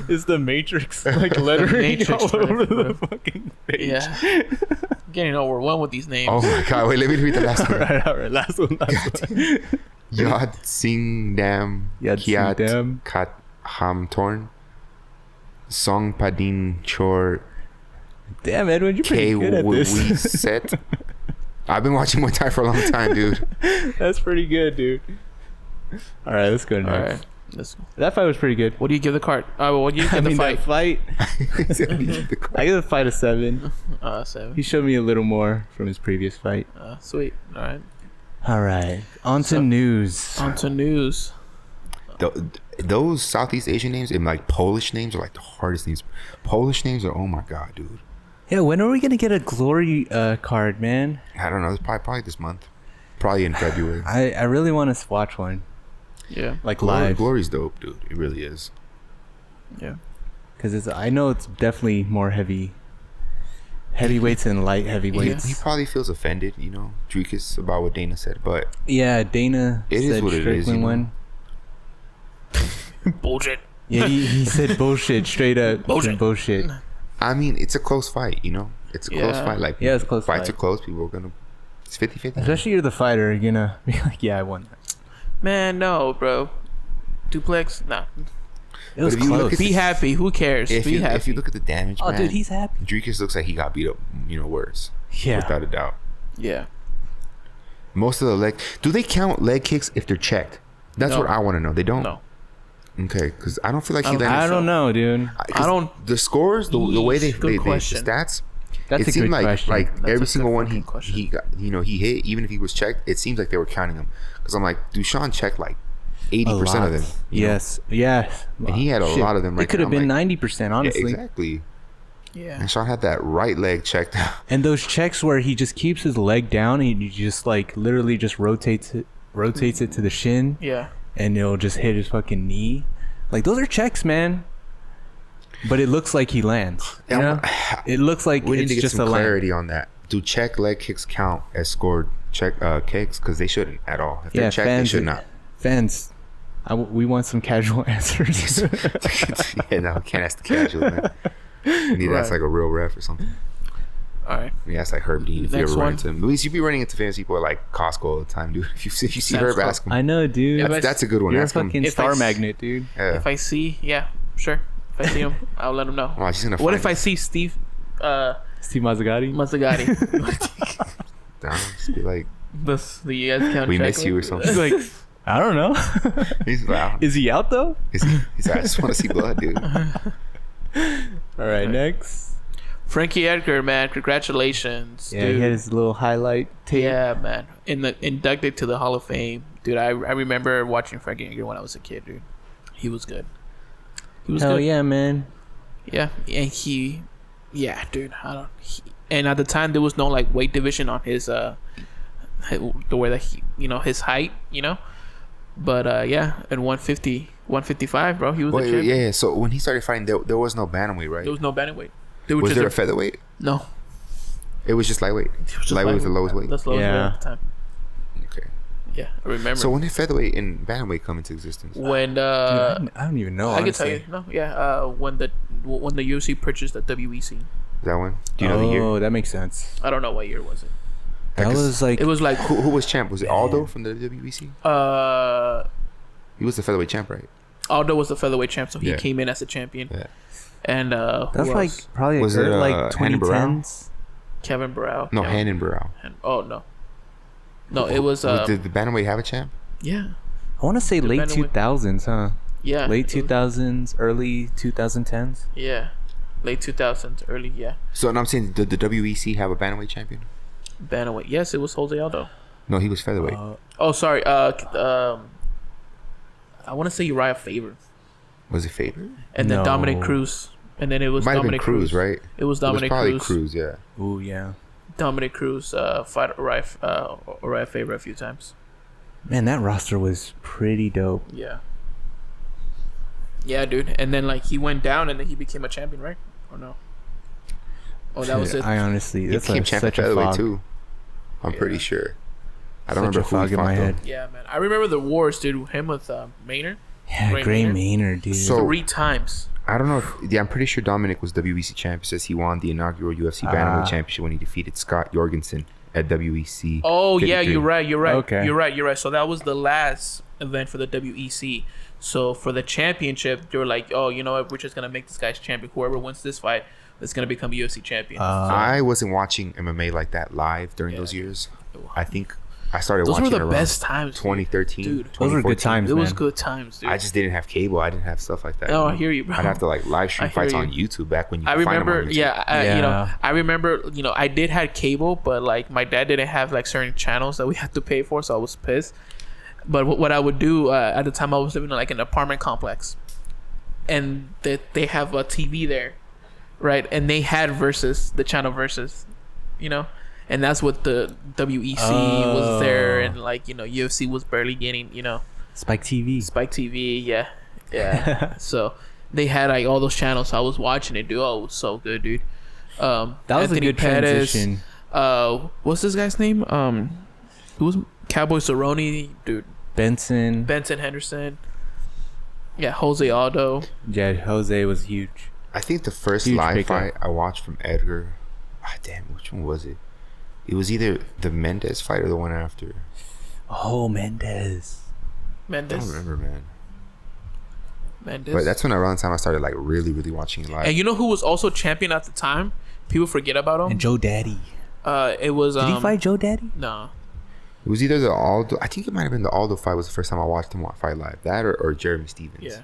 It's the Matrix like lettering Matrix, all over bro. the fucking page. Yeah, getting overwhelmed with these names. Oh my god, wait, let me read the last one. All right, last one. Yad Singh Dam Yad Singh Kiat Dam. Kat Ham Torn Song Padin Chor Damn, Edwin, you're pretty K good at this. We Set. I've been watching Muay Thai for a long time, dude. That's pretty good, dude. All right, let's go All next. right, let's go. That fight was pretty good. What do you give the card? What do you give the that fight? I give the fight a 7. 7. He showed me a little more from his previous fight. Sweet. All right. All right, on to news. On to news. Those Southeast Asian names and like Polish names are like the hardest names. Polish names are, oh my god, dude. Yeah, when are we gonna get a glory card, man? I don't know. It's probably this month. Probably in February. I really want to watch one, Yeah. like live, Glory's dope, dude. It really is. Yeah. because I know it's definitely more heavyweights and light heavyweights. He probably feels offended, Dricus, about what Dana said, but Yeah, Dana It is said what it is, Strickland won. Bullshit. Yeah, he said bullshit straight up. Bullshit. Bullshit. I mean, it's a close fight, It's a close Yeah. fight. Like, Yeah, it's a close fights fight. are close. People are gonna. It's 50-50. Especially you're the fighter, you're gonna be like, yeah, I won that. Man, no, bro. Duplex, nah. It was if you look close. at Be happy. Who cares? If Be you happy. look at the damage, Oh, man, dude, he's happy. Dricus looks like he got beat up, worse. Yeah. Without a doubt. Yeah. Most of the leg. Do they count leg kicks if they're checked? That's No. what I want to know. They don't. No. Okay, because I don't feel like he landed. I don't know, dude. I don't. The scores, the way they Good the question. stats, That's a good question. Like That's every a single good one fucking question. he got, he hit, even if he was checked, it seems like they were counting him. Because I'm like, dude, Sean checked like 80% of them. Yes. And he had a lot of them right It could have been 90%, honestly. Yeah, exactly. Yeah. And Sean had that right leg checked out. And those checks where he just keeps his leg down and he just like literally just rotates it to the shin. Yeah. And it'll just hit his fucking knee. Like, those are checks, man. But it looks like he lands. You know? It looks like We need it's to get just some a land. clarity on that. Do check leg kicks count as scored check kicks? Because they shouldn't at all. If they're checked, they should not. Fans, we want some casual answers. Yeah, no, we can't ask the casual, man. We need to ask like a real ref or something. All right. We ask like Herb Dean if you Next ever run one. into him. At least you be running into famous people at like Costco all the time, dude. If you see Herb, ask him. I know, dude. That's a good one. You're a Ask him. fucking If star I s- magnet, dude. Yeah. If I see, sure. If I see him, I'll let him know. Wow, she's gonna What find if I see Steve Steve Mazzagatti. Mazzagatti? down? Just be like, the you guys count we check miss you or with? something. He's like, I don't know. He's like, Is he out though? he's like, I just want to see blood, dude. All right, next. Frankie Edgar, man, congratulations, Yeah, dude. he had his little highlight tape. Yeah, man. Inducted to the Hall of Fame. Dude, I remember watching Frankie Edgar when I was a kid, dude. He was good. He was Hell good. yeah, man. Yeah, and dude, and at the time there was no like weight division on his the way that he, his height, but yeah, at 150, 155, bro, he was the Wait, champion. yeah. So when he started fighting, there was no bantamweight, right? There was no bantamweight. Was there a featherweight? No. It was just lightweight. It was just Lightweight was the lowest weight. That's the lowest weight Yeah. at the time. Okay. Yeah, I remember. So when did featherweight and bantamweight come into existence? when Dude, I don't even know. I can tell honestly. you, no, yeah, when the UFC purchased the WEC. Is that one? Do you know the year? Oh, that makes sense. I don't know what year was it. That was like It was like Who was champ? Was it Aldo from the WBC? He was the featherweight champ, right? Aldo was the featherweight champ, so he Yeah. came in as a champion. Yeah. And that's who like else? probably Was it, like Haney Barao? 2010s. Kevin Burrell. No, yeah. Haney and Barao. Oh no, it was Did the bantamweight have a champ? yeah, I want to say late bantamweight. 2000s, huh? yeah, Late it was- 2000s, early 2010s. yeah, late 2000s, early So and I'm saying, did the WEC have a bantamweight champion? bantamweight. Yes, it was Jose Aldo. No, he was featherweight. Oh, sorry. I want to say Uriah Faber, Was it Faber? and then No. Dominic Cruz, and then it was Might have been Dominic Cruz, right? It was It was Dominic probably Cruz. Cruz, yeah. Ooh, yeah. Dominic Cruz fought Uriah Faber a few times. Man, that roster was pretty dope. Yeah. Yeah, dude. And then like he went down, and then he became a champion, right? Or no? Oh, that was it. I honestly, He that's became like champ at such a featherweight fog. too. I'm pretty sure. I don't Such a remember who fog he in fought my though. head. Yeah, man. I remember the wars, dude. Him with Maynard Yeah, Gray Gray Maynard. Maynard, dude. So- 3 times. I don't know if I'm pretty sure Dominic was WEC champ. It says he won the inaugural UFC bantamweight championship when he defeated Scott Jorgensen at WEC. Oh yeah, 53. you're right. Okay. You're right. So that was the last event for the WEC. So for the championship, they were like, oh, you know what? We're just gonna make this guy's champion. Whoever wins this fight is gonna become UFC champion. I wasn't watching MMA like that live during those years. I think I started Those watching were the around best times, 2013, dude. Those were good 2014. times, It man. was good times, dude. I just didn't have cable. I didn't have stuff like that. Oh, I hear you, bro. I'd have to like live stream I hear fights you. on YouTube back when you I could find them remember, on YouTube. Yeah. I remember, I did have cable, but like my dad didn't have like certain channels that we had to pay for, so I was pissed. But what I would do at the time, I was living in like an apartment complex, and they have a TV there, right? And they had the channel Versus, and that's what the WEC was there, and like UFC was barely getting Spike TV. Spike TV, yeah. So they had like all those channels. So I was watching it, dude. Oh, it was so good, dude. That was Anthony a good Pettis, transition. What's this guy's name? Who was Cowboy Cerrone, dude? Benson. Benson Henderson. Yeah, Jose Aldo. Yeah, Jose was huge. I think the first Huge live pickup. fight I watched from Edgar. Damn, which one was it? It was either the Mendez fight or the one after. Oh, Mendez. I Mendes. don't remember, man. Mendes. But that's when around the time I started like really, really watching it live. And you know who was also champion at the time? People forget about him. And Joe Daddy. It was. Did he fight Joe Daddy? No. It was either the Aldo. I think it might have been the Aldo fight. Was the first time I watched him fight live. That or Jeremy Stevens. Yeah.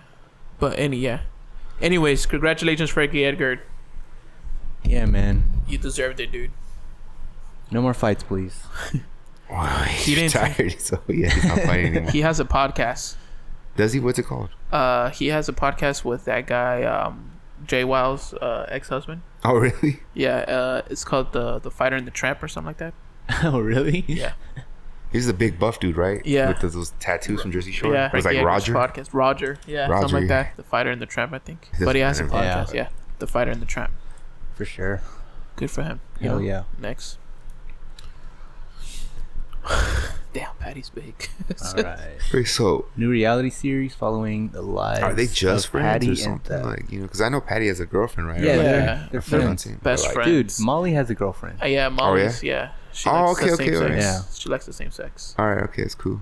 But anyways, congratulations, Frankie Edgar. Yeah, man. You You deserved it, dude. No more fights, please. Wow, He he's didn't- tired, so yeah, he's not fighting anymore. He has a podcast. Does he? What's it called? He has a podcast with that guy, Jay Wild's ex-husband. Oh, really? Yeah, it's called the Fighter and the Tramp or something like that. Oh, really? Yeah. He's the big buff dude, right? Yeah. With those tattoos from Jersey Shore. Yeah, It was like Roger. Podcast. Roger, yeah, Roger, something like yeah. that. The Fighter and the Tramp, I think. He But he has a doesn't podcast. Yeah. Yeah, the Fighter and the Tramp. For sure. Good for him. you Hell know? yeah. Next. Damn, Paddy's big. All right. Wait, so New reality series following the lives are they just of friends Paddy or and something? the- Like, you know, because I know Paddy has a girlfriend, right? Yeah, Or like they're a friends. fiancé. Best Like, friend. Dude, Molly has a girlfriend. Yeah, Molly's. Yeah. She Oh, likes okay, the same okay, sex. okay. Yeah. She likes the same sex. All right, okay, it's cool.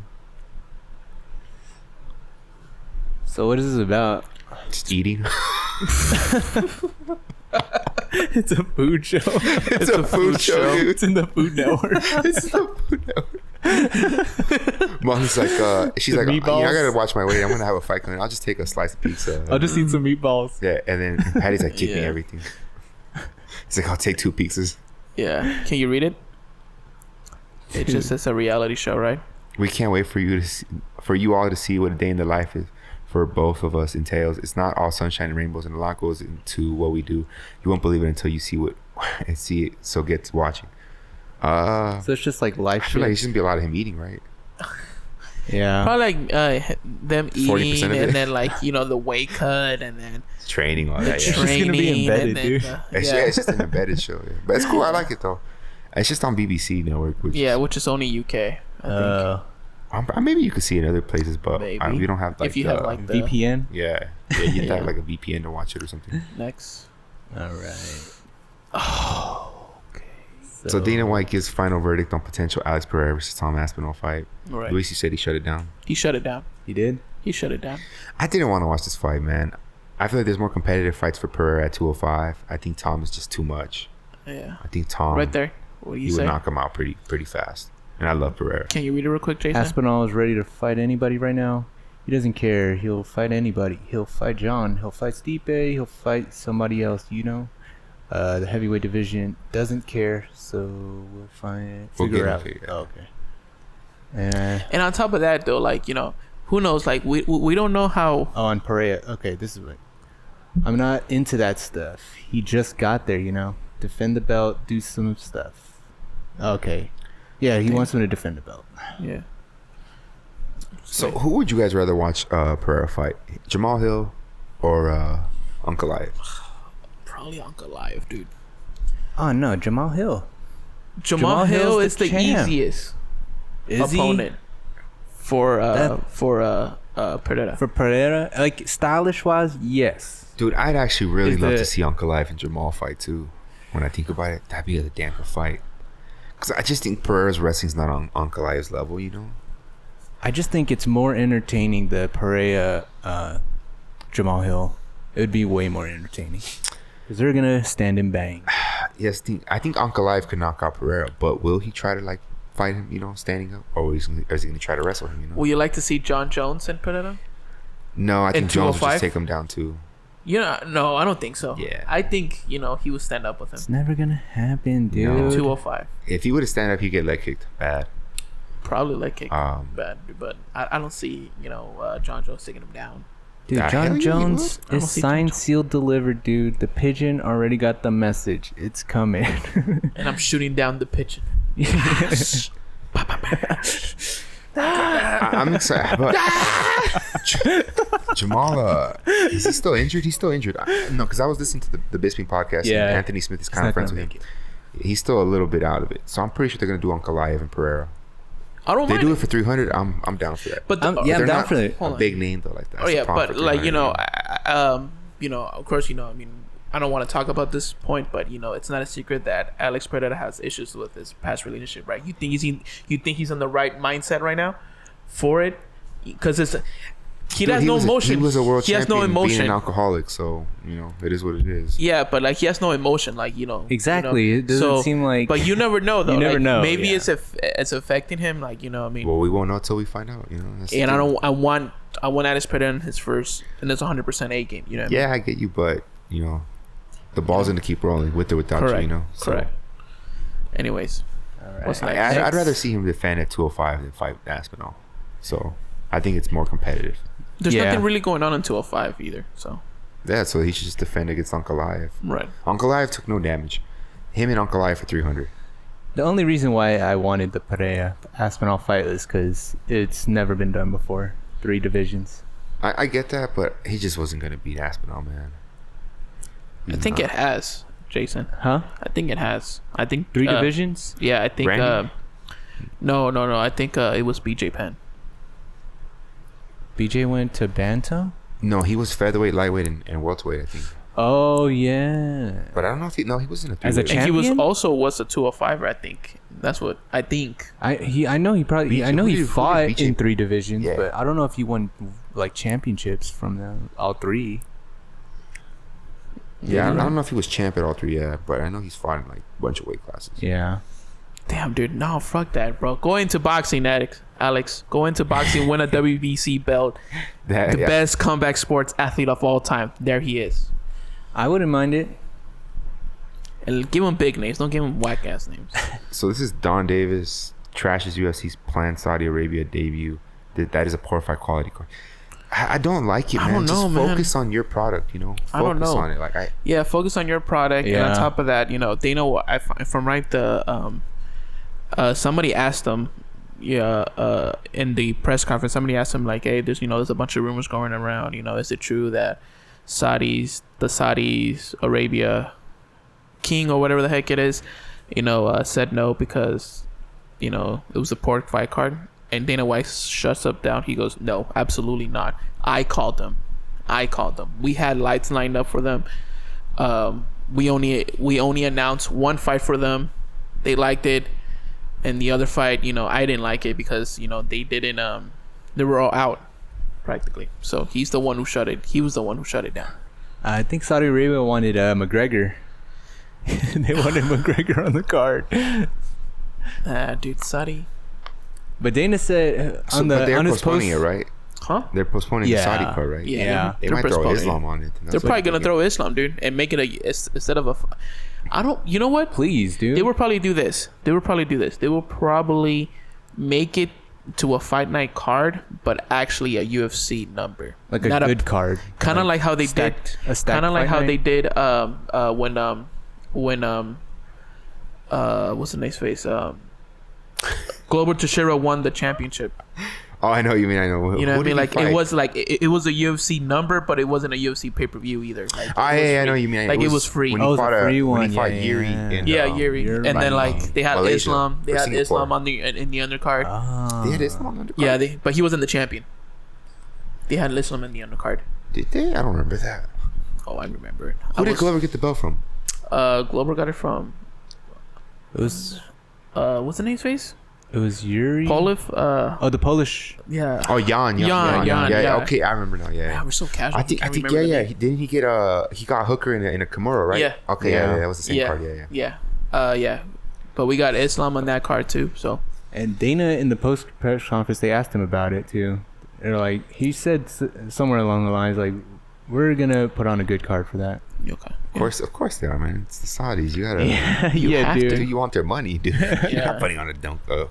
So what is this about? Just eating. It's a food show. It's a food show, dude. It's in the Food Network. It's the food network. Mom's like, she's like, meatballs. I gotta watch my weight. I'm gonna have a fight coming. I'll just take a slice of pizza. I'll just eat some meatballs. Yeah, and then Paddy's like, give me Yeah. everything. He's like, I'll take 2 pizzas. Yeah. Can you read it? It just says a reality show, right? We can't wait for you to see, for you all to see what a day in the life is for both of us entails. It's not all sunshine and rainbows, and a lot goes into what we do. You won't believe it until you see what and see it. So get to watching. So it's just like life I feel like shit. it's gonna be a lot of him eating, right? Yeah. Probably like them 40% eating of it. and then like the weight cut and then Training, all the that. Yeah. just gonna be training embedded, and then dude. It's, yeah, it's just an embedded show. Yeah. But it's cool. I like it though. It's just on BBC Network. Which which is only UK. I think. maybe you could see it in other places, but Maybe. we don't have like If you have like the VPN. yeah, you have to Yeah. have like a VPN to watch it or something. next. All right. So Dana White gives final verdict on potential Alex Pereira versus Tom Asinall fight. Right. Luis, you said he shut it down. He shut it down. He did. He shut it down. I didn't want to watch this fight, man. I feel like there's more competitive fights for Pereira at 205. I think Tom is just too much. Yeah. I think Tom Right there. What do you he say? would knock him out pretty fast. And I love Pereira. Can you read it real quick, Jason? Aspinall is ready to fight anybody right now. He doesn't care. He'll fight anybody. He'll fight John. He'll fight Stipe. He'll fight somebody else. The heavyweight division doesn't care. So we'll We'll figure get out. into it, yeah. Oh, okay. And on top of that, though, like who knows? Like we don't know how. Oh, and Pereira. Okay, this is what. I'm not into that stuff. He just got there, Defend the belt, do some stuff. Okay. Yeah, he wants him to defend the belt. Yeah. So who would you guys rather watch Pereira fight? Jermall Hill or Uncle Live? Probably Uncle Live, dude. Oh no, Jermall Hill. Jermall Hill Hill's is the the champ. easiest Is opponent for Pereira. For Pereira, like stylish wise, yes. Dude, I'd actually really Is love the- to see Uncle Live and Jermall fight too. When I think about it, that'd be a damn good fight. Because I just think Pereira's wrestling's not on Uncle Live's level, I just think it's more entertaining the Pereira Jermall Hill. It would be way more entertaining. Because they're gonna stand and bang. Yes, I think Uncle Live could knock out Pereira, but will he try to fight him, standing up, or is he gonna try to wrestle him? Would you like to see John Jones and Pereira? No, I think In Jones will 205? just take him down too. No, I don't think so. Yeah. I think he would stand up with him. It's never gonna happen, dude. No. 205. If he would have stand up, he'd get leg kicked bad. Probably leg kick. Um, Bad, but I don't see John Jones taking him down. Dude, Hell John yeah, he Jones would. I don't is see signed, John sealed, delivered, dude. The pigeon already got the message. It's coming. And I'm shooting down the pigeon. I'm excited, but Jamal, is he still injured? He's still injured. No, because I was listening to the Bisping podcast. Yeah. And Anthony Smith is kind not of friends gonna with him. He's still a little bit out of it, so I'm pretty sure they're gonna do Uncle Live and Pereira. I don't They mind do it. it for 300. I'm down for that. But the, Yeah, I'm They're down not for it. Hold a on. big name though, like that. Oh yeah, but like of course, I mean, I don't want to talk about this point, but it's not a secret that Alex Pereira has issues with his past relationship, right? You think he's on the right mindset right now for it? Because he has no emotion. He was a world He has champion, no being emotion. an alcoholic, so it is what it is. Yeah, but like he has no emotion, like Exactly. It doesn't seem like- But you never know, though. You never Like, know, Maybe yeah. it's affecting him, like I mean. Well, we won't know until we find out. That's the And thing. I want Alex Pereira in his 100% A game. You know what I mean? Yeah, I get you, but The ball's gonna keep rolling with or without Correct. you. You know. So, Correct. Anyways, what's next? I'd rather see him defend at 205 than fight Aspinall. So I think it's more competitive. There's nothing really going on in 205 either. So Yeah, so he should just defend against Ankalaev. right. Ankalaev took no damage. Him and Ankalaev for 300. The only reason why I wanted the Pereira Aspinall fight is because it's never been done before. 3 divisions. I get that, but he just wasn't gonna beat Aspinall, man. I think it has, Jason. Huh? I think it has. I think 3 divisions? Yeah, I think. Randy? No. I think it was BJ Penn. BJ went to Bantam? No, he was featherweight, lightweight, and welterweight, I think. Oh, yeah. But I don't know if he wasn't a As a three-weight. And he was Champion? also a 205er, I think. That's what I think. I know he BJ fought BJ? in 3 divisions, Yeah. but I don't know if he won like championships from them, all 3. Yeah, I don't know if he was champ at all 3, but I know he's fought in like a bunch of weight classes. Yeah. Damn, dude. No, fuck that, bro. Go into boxing, Alex. Go into boxing, win a WBC belt. The best comeback sports athlete of all time. There he is. I wouldn't mind it. And give him big names. Don't give him whack ass names. So this is Donn Davis trashes UFC's planned Saudi Arabia debut. That is a poor fight quality card. I don't like it, man. I don't know, Just man. focus on your product, you know. Focus I don't know. on it. Like Yeah, focus on your product. And on top of that, you know, they know from right the somebody asked them in the press conference, somebody asked him like, hey, there's a bunch of rumors going around, is it true that the Saudis Arabia king or whatever the heck it is, said no because it was a poor fight card. And Dana White shuts up down. He goes, no, absolutely not. I called them. We had lights lined up for them. We only announced one fight for them. They liked it. And the other fight, I didn't like it because, they didn't, they were all out practically. So he's the one who shut it. He was the one who shut it down. I think Saudi Arabia wanted McGregor. They wanted McGregor on the card. Dude, Saudi. But Dana said but they're postponing it, right? Huh? They're postponing the Saudi card, right? Yeah. They might throw Islam on it. They're probably gonna throw Islam, dude, and make it instead of a. I don't. You know what? Please, dude. They will probably do this. They will probably make it to a fight night card, but actually a UFC number, like a good card. Kind of like how they did. Kind of like how they did. When what's the next face? Glover Teixeira won the championship. Oh, I know what you mean. I know. You know what I mean? Like it was like it was a UFC number, but it wasn't a UFC pay per view either. Like, I know what you mean. Like it was free. When he fought Yuri. And, and then like they had Malaysia, Islam. They had Singapore. Islam on in the undercard. They had Islam on the undercard. Yeah, but he wasn't the champion. They had Islam in the undercard. Did they? I don't remember that. Oh, I remember it. Who did Glover get the belt from? Glover got it from. It was. What's the name's face? It was Yuri. Poliv. The Polish. Yeah. Oh, Jan. Yeah. Okay, I remember now. Yeah. We're so casual. I think. Yeah. Didn't he get he got Hooker in a Kimura, right? Yeah. Okay. Yeah. That was the same card. Yeah. Yeah. But we got Islam on that card too. So. And Dana in the post press conference, they asked him about it too. They're like, he said somewhere along the lines like, "We're gonna put on a good card for that." Okay. Of course they are, man. It's the Saudis. You gotta. Yeah, have dude. to. You want their money, dude. You're Yeah. not putting on a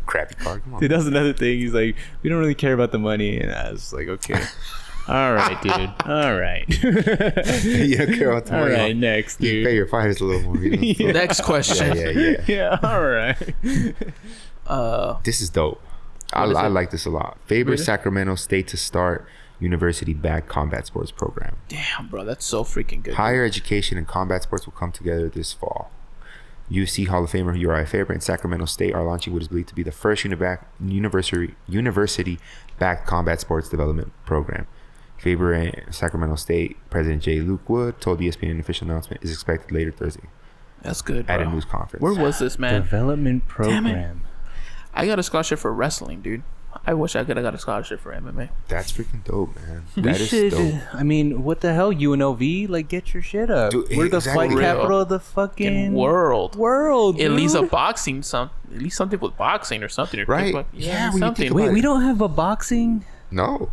crappy card. Come on. Dude, that's another thing. He's like, we don't really care about the money, and I was like, okay, all right, dude, all right, You don't care about the all money. right, next, You dude. pay your fighters a little more. You know? Next question. Yeah. All right. This is dope. I like this a lot. Faber Sacramento State to start university-backed combat sports program. Damn, bro, that's so freaking good. Higher education and combat sports will come together this fall. UFC Hall of Famer Urijah Faber and Sacramento State are launching what is believed to be the first university-backed combat sports development program. Faber and Sacramento State President J. Luke Wood told ESPN an official announcement is expected later Thursday That's good, bro. at a news conference. Where was this, man? Development Damn it. program. I got a scholarship for wrestling, dude. I wish I could have got a scholarship for MMA. That's freaking dope, man. We That is should. dope. I mean, what the hell, UNLV? Like, get your shit up. Dude, We're the exactly. fight Real. capital of the fucking In world. World. At least dude. a boxing, at least something with boxing or something. Or Right. kickboxing. Yeah, when you something. think Wait, about we it. don't have a boxing. No.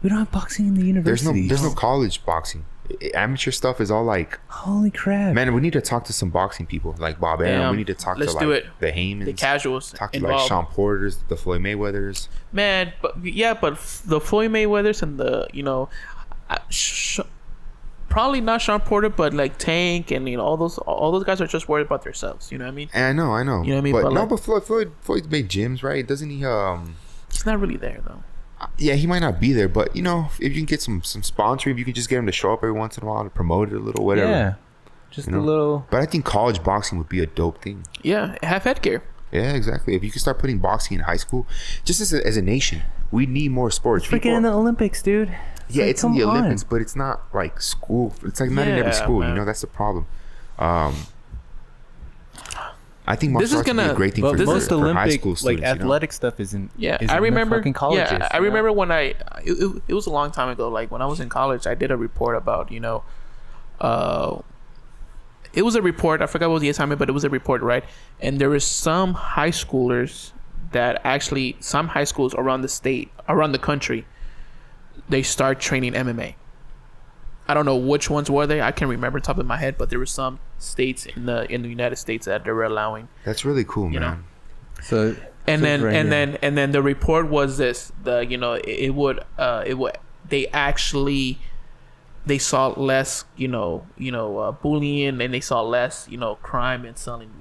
We don't have boxing in the university. There's no college boxing. Amateur stuff is all like, holy crap, man. We need to talk to some boxing people like Bob Arum. We need to talk to like the Heymans, the casuals, talk to like Sean Porters, the Floyd Mayweathers. Man, but the Floyd Mayweathers and the probably not Sean Porter, but like Tank and all those guys are just worried about themselves. You know what I mean? And I know. You know what I mean? But no, but Floyd's made gyms, right? Doesn't he? He's not really there though. Yeah, he might not be there, but if you can get some sponsoring, if you can just get him to show up every once in a while to promote it a little, whatever. Yeah, just a little. But I think college boxing would be a dope thing. Yeah, have Edgar. Yeah, exactly. If you can start putting boxing in high school, just as a nation, we need more sports. It's freaking in the Olympics, dude. It's in the Olympics, but it's not like school. It's like not in every school. Man. That's the problem. I think martial arts would be a great thing for high school students. Like athletic stuff isn't. Yeah, isn't I remember. Fucking colleges, I remember when it was a long time ago. Like when I was in college, I did a report about it was a report. I forgot what the assignment, but it was a report, right? And there was some high schoolers some high schools around the country, they start training MMA. I don't know which ones were they. I can't remember top of my head, but there were some states in the United States that they were allowing. That's really cool, man. Know? So then the report was this: they saw less bullying, and they saw less crime and selling.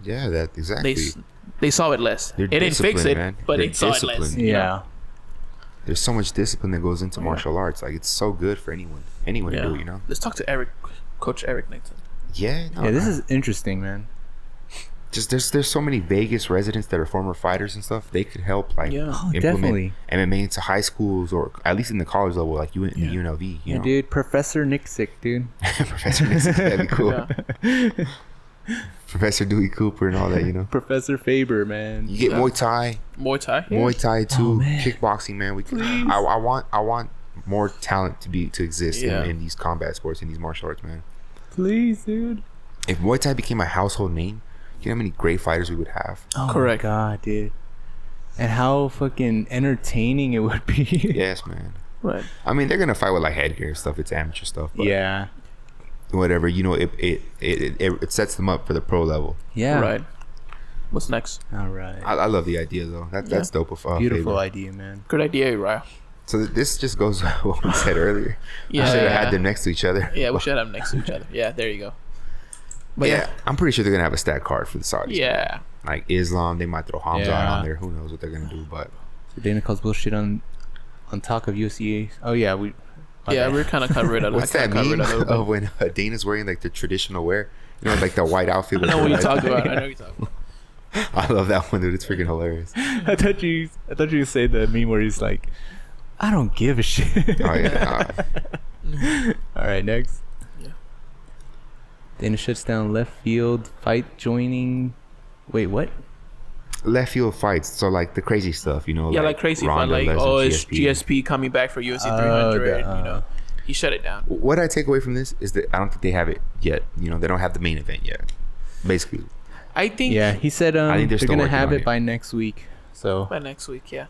Yeah, that exactly. They saw it less. It didn't fix it, man. But they saw it less. Yeah. There's so much discipline that goes into martial arts. Like it's so good for anyone to do. Let's talk to Coach Eric Nixon. Yeah. No, this is interesting, man. Just there's so many Vegas residents that are former fighters and stuff. They could help implement definitely. MMA into high schools or at least in the college level, like in the UNLV. You know? Dude, Professor Nixick, dude. Professor Nixick, that'd be cool. Yeah. Professor Dewey Cooper and all that, Professor Faber, man. You get Muay Thai too. Kickboxing, man. I want more talent to exist in these combat sports, in these martial arts, man. Please, dude. If Muay Thai became a household name, you know how many great fighters we would have. Oh, correct. My God, dude. And how fucking entertaining it would be. Yes, man. Right. I mean, they're gonna fight with like headgear and stuff. It's amateur stuff. But yeah. Whatever, it sets them up for the pro level. Yeah. Right. What's next? All right. I love the idea though. That's dope. Beautiful idea, man. Good idea, Urijah. So this just goes with what we said earlier. Yeah. We should have had them next to each other. Yeah, we should have them next to each other. Yeah, there you go. But I'm pretty sure they're gonna have a stat card for the Saudis. Yeah. Man. Like Islam, they might throw Hamza on there. Who knows what they're gonna do? But so Dana calls bullshit on talk of UFC. Oh yeah, we're kind of covered it. What's that meme of when Dana's wearing like the traditional wear? Like the white outfit. I know what you're talking about. I love that one, dude. It's freaking hilarious. I thought you say the meme where he's like, I don't give a shit. Oh yeah. All right, next. Yeah. Dana shuts down left field fight joining. Wait, what? Left field fights, so like the crazy stuff, like crazy fun, like it's GSP coming back for UFC 300. He shut it down. What I take away from this is that I don't think they have it yet. They don't have the main event yet. Basically, I think. Yeah, he said they're gonna have it by next week. So by next week, yeah.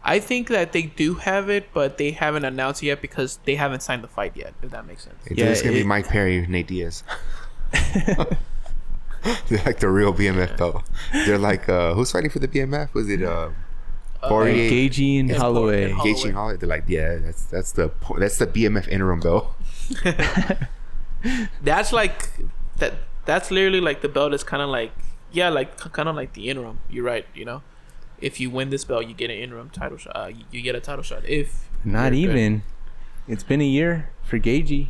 I think that they do have it, but they haven't announced it yet because they haven't signed the fight yet. If that makes sense. It's gonna be Mike Perry, Nate Diaz. They're like the real BMF though. They're like who's fighting for the BMF? Was it Poirier, Gagey and Holloway? Gagey and Holloway. They're like, that's the BMF interim belt. That's like that. That's literally like the belt is kind of like kind of like the interim. You're right. If you win this belt, you get an interim title shot. You get a title shot. If not even, it's been a year for Gagey.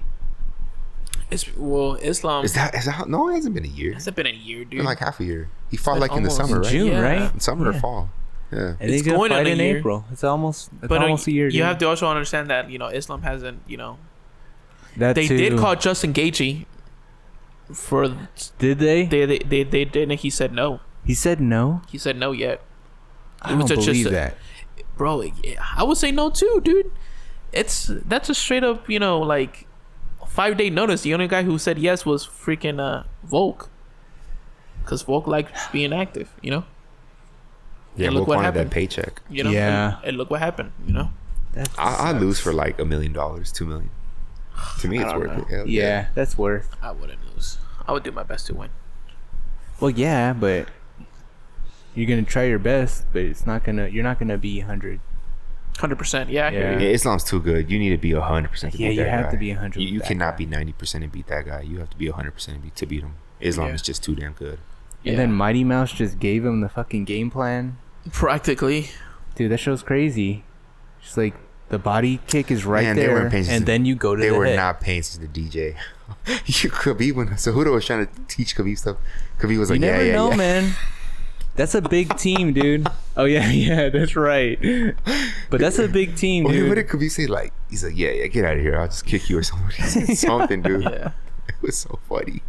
Islam. Is that no? It hasn't been a year. It hasn't been a year, dude. It's been like half a year. He fought like in the summer, right? June, right? In summer or fall. Yeah. And he's going to fight in April. It's almost a year. You have to also understand that Islam hasn't. That they did call Justin Gaethje. Did they? They did, and he said no. He said no. He said no yet. I don't believe that, bro. I would say no too, dude. That's a straight up 5-day notice. The only guy who said yes was freaking Volk, because Volk liked being active, Yeah, and look Volk what wanted happened. that paycheck. Yeah, and look what happened. I lose for like $1 million, $2 million. To me, it's worth it. Hell Yeah, that's worth. I wouldn't lose. I would do my best to win. Well, yeah, but you're gonna try your best, but it's not gonna. You're not gonna be 100. 100%. Yeah, I hear Yeah, you. Islam's too good. You need to be 100% to beat that you have guy. to be 100. You cannot be 90% and beat that guy. You have to be 100% to beat him. Islam Yeah. is just too damn good. And then Mighty Mouse just gave him the fucking game plan. Practically. Dude, that show's crazy. Just like the body kick is right Man, they there, weren't paying and then you go to the They were head. not paying since the DJ. Khabib, when Cejudo was trying to teach Khabib stuff, Khabib was You like, never yeah, know, yeah. man. That's a big team, dude. Oh yeah, that's right. But that's a big team, What dude. did Khabib say? Like, he's like, yeah, get out of here. I'll just kick you or something. He said something, dude. Yeah. It was so funny.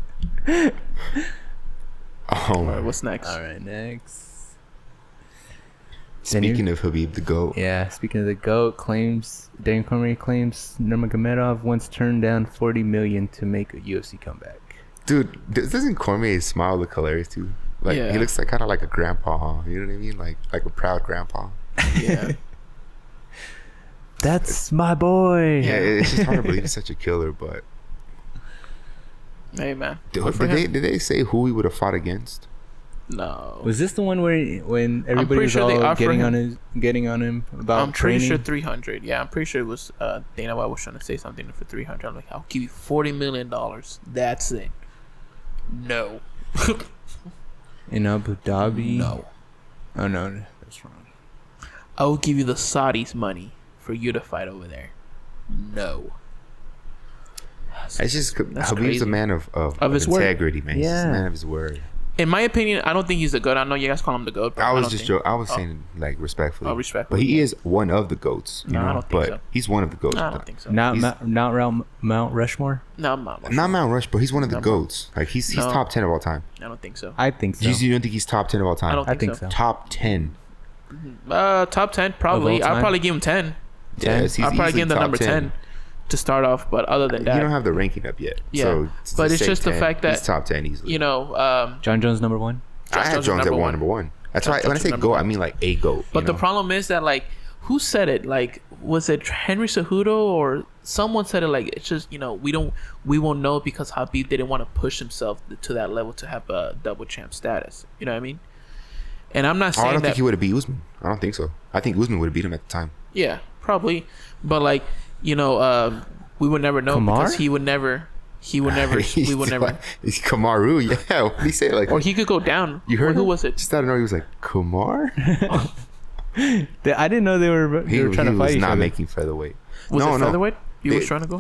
All right, what's next? All right, next. Speaking of Khabib, the GOAT. Yeah, speaking of the GOAT, Daniel Cormier claims Nurmagomedov once turned down $40 million to make a UFC comeback. Dude, doesn't Cormier smile look hilarious too? Like, Yeah. he looks like kind of like a grandpa, huh? You know what I mean? Like a proud grandpa. Yeah. That's my boy. Yeah, it's just hard to believe he's such a killer, but Hey, man. did Good for him. they say who he would have fought against? No. Was this the one when everybody pretty was sure they all offered getting on him about I'm pretty training? sure 300. Yeah, I'm pretty sure it was Dana White was trying to say something for 300. I'm like, I'll give you $40 million. That's it. No. In Abu Dhabi? No. Oh no, that's wrong. I will give you the Saudis money for you to fight over there. No. It's just That's Khabib's crazy. a man of his word. integrity, man. He's just a Yeah. man of his word. In my opinion, I don't think he's the GOAT. I know you guys call him the GOAT. But I was don't just think- joking. I was saying like respectfully. Oh, respectfully, But he yeah. is one of the GOATs. You No, I know? don't think but so. he's one of the GOATs. I don't think so. Not He's- Mount Rushmore? No, I'm not. Not Mount Rush, but he's one of the No. GOATs. Like he's No. top 10 of all time. I don't think so. I think so. You don't think he's top 10 of all time? I don't I think think so. Top 10. Top 10, probably. Of all I'll time? probably give him 10. Yes, he's I'll probably easily give him the top number 10 to start off. But other than that, You don't have the ranking up yet. Yeah. So But to it's say just the 10, fact that, he's top 10 easily. you know, John Jones number 1? I have Jones is Jones at number number one. That's John why when I Jones is say number GOAT, one. I mean like a GOAT. but the problem is that, like, who said it? Like, was it Henry Cejudo or someone said it? Like, it's just, you know, we won't know because Khabib didn't want to push himself to that level to have a double champ status. You know what I mean? And I'm not saying I don't that. think he would have beat Usman. I don't think so. I think Usman would have beat him at the time. Yeah, probably. But, like, you know, we would never know Kamar? because we would never. We would never. He's Kamaru, yeah. What did he say? Like, Or he could go down. you heard who him? was it? Just out of nowhere, he was like, Kamar? I didn't know they were trying to fight was each not other. making featherweight. Was no, it no. featherweight? You They- was trying to go?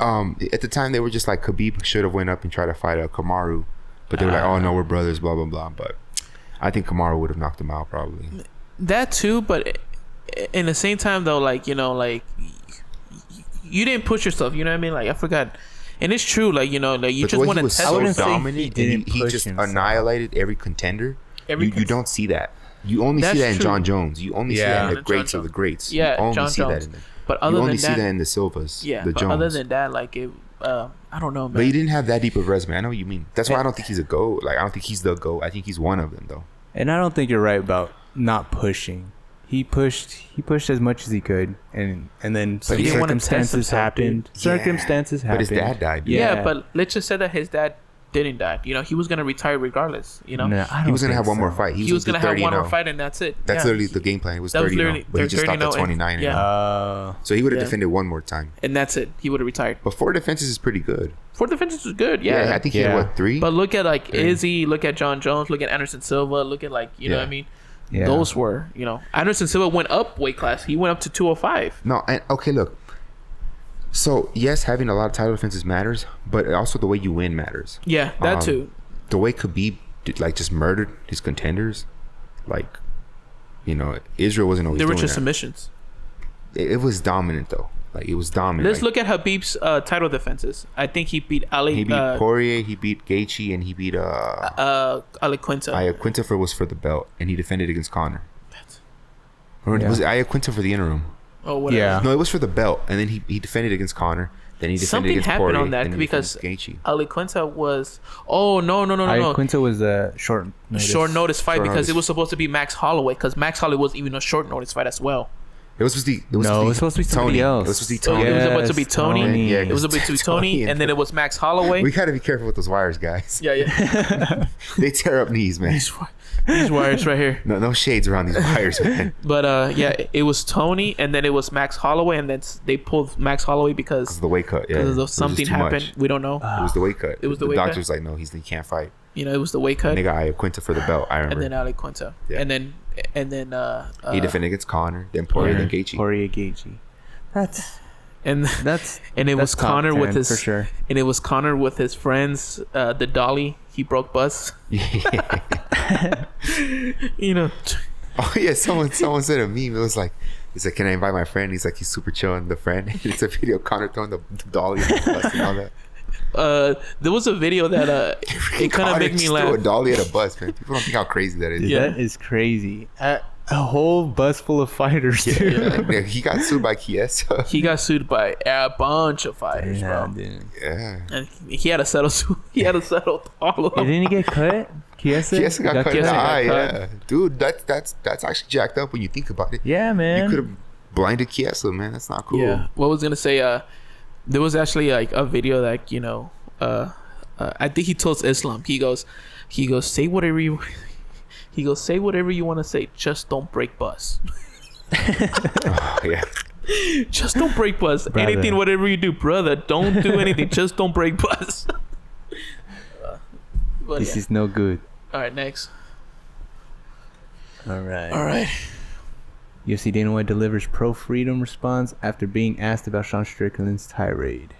At the time, they were just like, Khabib should have went up and tried to fight Kamaru. But they were like, oh, no, we're brothers, blah, blah, blah. But I think Kamaru would have knocked him out, probably. That too, but in the same time though, like, you know, like, you didn't push yourself. You know what I mean? Like, I forgot. And it's true, like, you know, like, you But the just way want he to was test. I so wouldn't say he dominant, didn't he push just himself. annihilated every contender. You don't see that. You only see That's that in true. John Jones. You only see Yeah. that in the John greats of Jones. the greats. Yeah, you only John see that Jones. in them. But You other only than see that, that in the Silvas, yeah. the But Jones. other than that, like, it, I don't know, man. But he didn't have that deep of a resume. I know what you mean. That's why I don't think he's a GOAT. Like, I don't think he's the GOAT. I think he's one of them, though. And I don't think you're right about not pushing. He pushed as much as he could, and then some he didn't wanna test circumstances himself, happened. dude. Circumstances But happened. his dad died. Dude. yeah, but let's just say that his dad didn't die. You know, he was gonna retire regardless. You know, No, I don't He was going to think have one more so. fight. he was gonna have 30 one and more 0. fight, and that's it. That's Yeah. literally the game plan. He was That was 30 literally- but he just stopped 30-0 at 29 and yeah. 0. So he would have Yeah. defended one more time. And that's it. He would have retired. But 4 defenses is pretty good. 4 defenses was good. Yeah. I think he had, Yeah. what, 3? But look at, like, Izzy, look at John Jones, look at Anderson Silva, look at, like, you know Yeah. what I mean? Yeah. Those were, you know, Anderson Silva went up weight class. He went up to 205. No, and okay, look. So, yes, having a lot of title defenses matters, but also the way you win matters. Yeah, that too. The way Khabib just murdered his contenders, like, you know, Israel wasn't always They were doing just that. submissions. It was dominant, though. Like, it was dominant. Let's Like, look at Habib's title defenses. I think he beat Ali. he beat Poirier, he beat Gaethje, and he beat Aliquinta. Iaquinta was for the belt, and he defended against Conor. Or Yeah. was it Iaquinta for the interim? Oh, whatever. Yeah. No, it was for the belt, and then he defended against Conor. Then he defended Something against happened Poirier, on that and then he because defended Gaethje. Aliquinta was. Oh no! Quinta was a short notice. Short notice fight Short because notice. it was supposed to be Max Holloway because Max Holloway was even a short notice fight as well. It was supposed to be. It was supposed to be somebody else. It was supposed to be Tony. It was about to be Tony. Yeah, it was about to be Tony, and then it was Max Holloway. We gotta be careful with those wires, guys. Yeah. They tear up knees, man. These wires right here. No shades around these wires, man. But it was Tony, and then it was Max Holloway, and then they pulled Max Holloway because of the weight cut. Yeah, because something happened. We don't know. It was the weight cut. It was the weight cut. Doctor's like, no, he can't fight. You know, it was the weight cut. And they got Iaquinta for the belt. I remember. And then Ali Quinta. Yeah. And then he defended against Connor, then Poirier, then Gaethje. And it was Connor with his for sure. And it was Connor with his friends. The dolly he broke bus. You know. Oh yeah, someone said a meme. It was like, he's like, can I invite my friend? He's like, he's super chill and the friend. It's a video of Connor throwing the dolly on the bus and all that. There was a video that it kind of made me laugh. Threw a dolly at a bus, man. People don't think how crazy that is. Yeah. That is crazy. A whole bus full of fighters, dude. Yeah. He got sued by Chiesa. He got sued by a bunch of fighters, bro. Dude. Yeah. And he had to settle. He had to settle all of them. Didn't he get cut? Chiesa got cut in the eye. Yeah, dude, that's actually jacked up when you think about it. Yeah, man. You could have blinded Chiesa, man. That's not cool. Yeah. What was gonna say? There was actually like a video that I think he told Islam. He goes, say whatever you. He goes, say whatever you want to say. Just don't break bus. Oh, yeah. Just don't break bus. Brother. Anything, whatever you do, brother. Don't do anything. Just don't break bus. This is no good. All right, next. All right. UFC Dana White delivers pro-freedom response after being asked about Sean Strickland's tirade.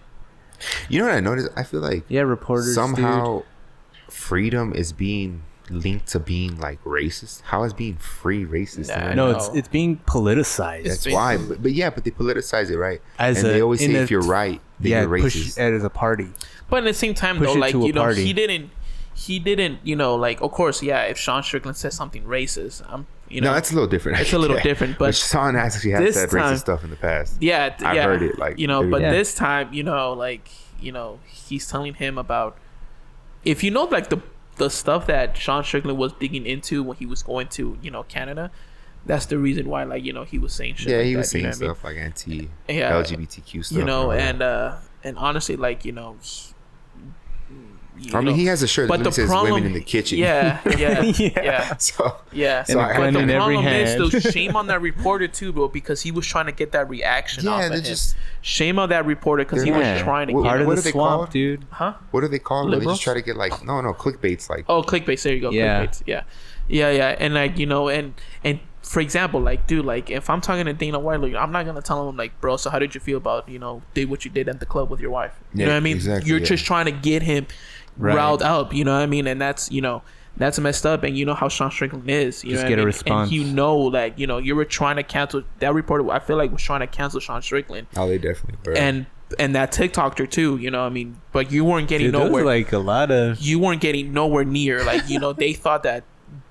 You know what I noticed? I feel like reporters somehow freedom is being linked to being like racist. How is being free racist? No, it's being politicized. That's why. But they politicize it, right? And they always say if you're right, then you're racist. Push it as a party. But at the same time, though, like, he didn't, like, of course, if Sean Strickland says something racist, no, that's a little different. It's a little different, but Sean actually has said racist stuff in the past. Yeah, I've heard it, like, but this time, he's telling him about, if like the stuff that Sean Strickland was digging into when he was going to, Canada, that's the reason why, like, he was saying shit. Yeah, he was saying stuff like anti-LGBTQ stuff. And honestly, like, he has a shirt that says "Women in the Kitchen." Yeah. So but the problem is, though, shame on that reporter too, bro, because he was trying to get that reaction off of him. Shame on that reporter because he was trying to get part of the swamp, called? Dude. Huh? What are they called? Liberals? They just try to get like clickbaits, like clickbaits. There you go. Yeah. Clickbaits. Yeah. And like, and for example, like, dude, like, if I'm talking to Dana White, like, I'm not gonna tell him, like, bro, so how did you feel about did what you did at the club with your wife? You know what I mean? Exactly, You're just trying to get him riled up. You know what I mean? And that's that's messed up. And you know how Sean Strickland is. You just know get what a I mean? response. And you were trying to cancel that reporter. I feel like was trying to cancel Sean Strickland. Oh, they definitely were. And that TikToker too. You know what I mean? But you weren't getting nowhere. Like a lot of. You weren't getting nowhere near. Like, they thought that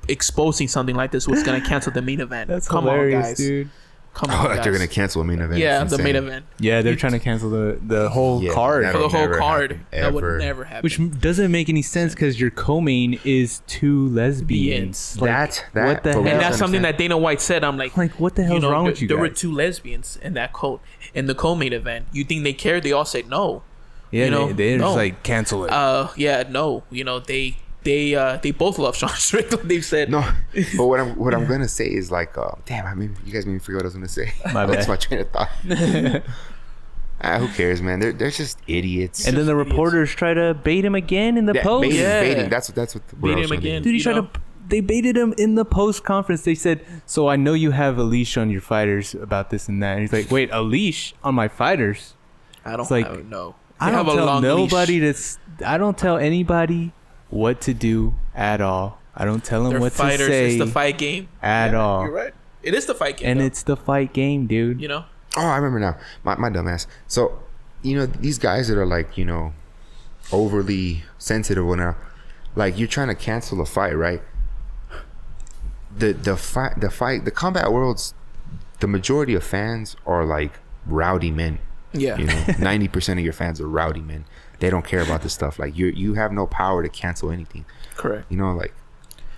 exposing something like this was gonna cancel the main event. That's Come hilarious, on, guys. Dude. Come on, like guys. they're gonna cancel a main event. Yeah, the main event. Yeah, they're trying to cancel the whole card. For the whole card. Happen, that would never happen. Which doesn't make any sense because your co-main is two lesbians. That what the hell? And that's something that Dana White said. I'm like, what the hell's wrong with you guys? There were two lesbians in that in the co-main event. You think they cared? They all said no. Yeah, they're just like, cancel it. No. They both love Sean Strickland. They've said no. But what I'm gonna say is like, damn, you guys made me forget what I was gonna say. That's my train of thought. Who cares, man? They're just idiots. And then the reporters try to bait him again in the post. Baiting. That's what. Bait him again. Dude, they baited him in the post conference. They said, "So I know you have a leash on your fighters about this and that." And he's like, "Wait, a leash on my fighters?" I don't know. I don't tell nobody I don't tell anybody what to do at all. I don't tell them what to say. It's the fight game at all. You're right. It is the fight game, and it's the fight game, dude. Oh, I remember now. My dumb ass. So, these guys that are like, overly sensitive or now, like, you're trying to cancel a fight, right? The combat world's, the majority of fans are like rowdy men. Yeah. 90% of your fans are rowdy men. They don't care about this stuff. Like, you have no power to cancel anything. Correct. Like,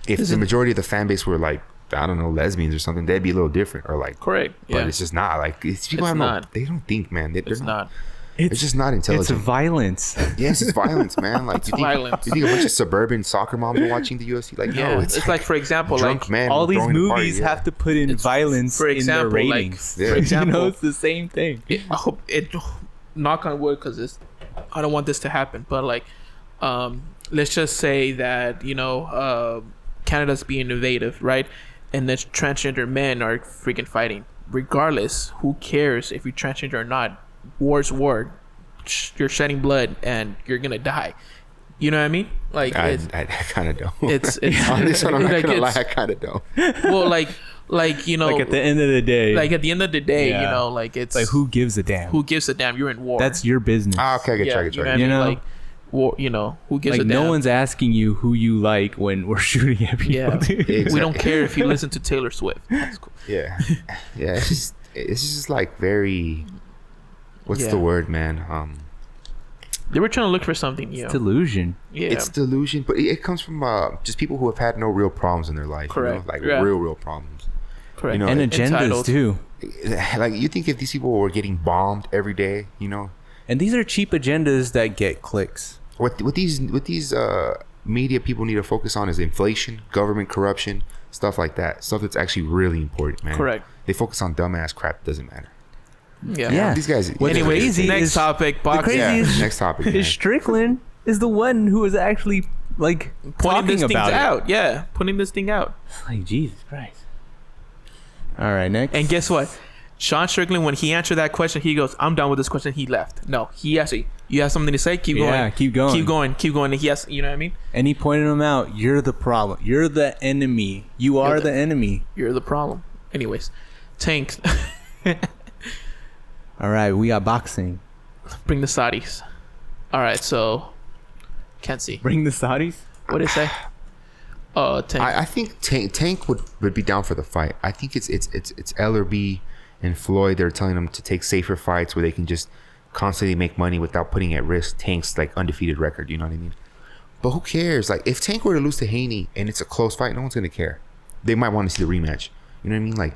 if the majority of the fan base were like I don't know, lesbians or something, they'd be a little different, or like correct. Yeah. But it's just not like people have no. They don't think, man. They're not. It's just not intelligent. It's violence. Yes, it's violence, man. Like you think a bunch of suburban soccer moms are watching the UFC? Like, no, it's like, for example, drunk men all these movies party, have to put in violence for example, in their ratings. Like, for example, it's the same thing. I hope it. Knock on wood, because I don't want this to happen. But like, let's just say that Canada's being invasive, right? And then transgender men are freaking fighting. Regardless, who cares if you're transgender or not? War's war. You're shedding blood and you're gonna die. You know what I mean? Like, I kind of don't. It's on this one, I'm not gonna lie, I kind of don't. Well, like you know, like at the end of the day, like it's like, who gives a damn? Who gives a damn? You're in war. That's your business. Okay, I get you. You know, like, war. You know, who gives a damn? No one's asking you who you like when we're shooting at people. Yeah, exactly. We don't care if you listen to Taylor Swift. That's cool. Yeah, yeah. It's just like very. What's the word, man? They were trying to look for something. It's delusion. Yeah, it's delusion, but it comes from just people who have had no real problems in their life. Correct. Like real problems. Correct. And agendas too. Like, you think if these people were getting bombed every day, and these are cheap agendas that get clicks. What these media people need to focus on is inflation, government corruption, stuff like that. Stuff that's actually really important, man. Correct. They focus on dumbass crap that doesn't matter. Yeah. These guys. Anyways, next topic. Boxing. Next topic. Is Strickland is the one who is actually like pointing this thing out. It. Yeah, putting this thing out. Like, Jesus Christ. All right, next. And guess what? Sean Strickland, when he answered that question, he goes, "I'm done with this question." He left. No, he actually, you have something to say? Keep going. Yeah, keep going. Keep going. And he has, you know what I mean? And he pointed him out. You're the problem. You're the enemy. You are the enemy. You're the problem. Anyways, Tank. All right, we got boxing. Bring the Saudis. All right, so can't see. Bring the Saudis. What did it say? Tank. I think Tank would be down for the fight. I think it's Ellerby and Floyd. They're telling them to take safer fights where they can just constantly make money without putting at risk Tank's like undefeated record. You know what I mean? But who cares? Like, if Tank were to lose to Haney and it's a close fight, no one's gonna care. They might want to see the rematch. You know what I mean? Like,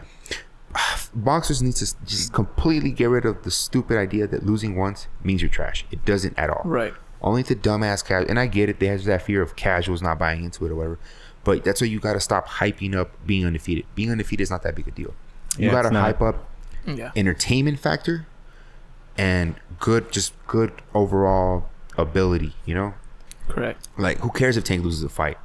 boxers need to just completely get rid of the stupid idea that losing once means you're trash. It doesn't at all. Right. Only to dumbass casual. And I get it. There's that fear of casuals not buying into it or whatever. But that's why you got to stop hyping up being undefeated. Being undefeated is not that big a deal. You got to hype up entertainment factor and good overall ability, Correct. Like, who cares if Tank loses a fight?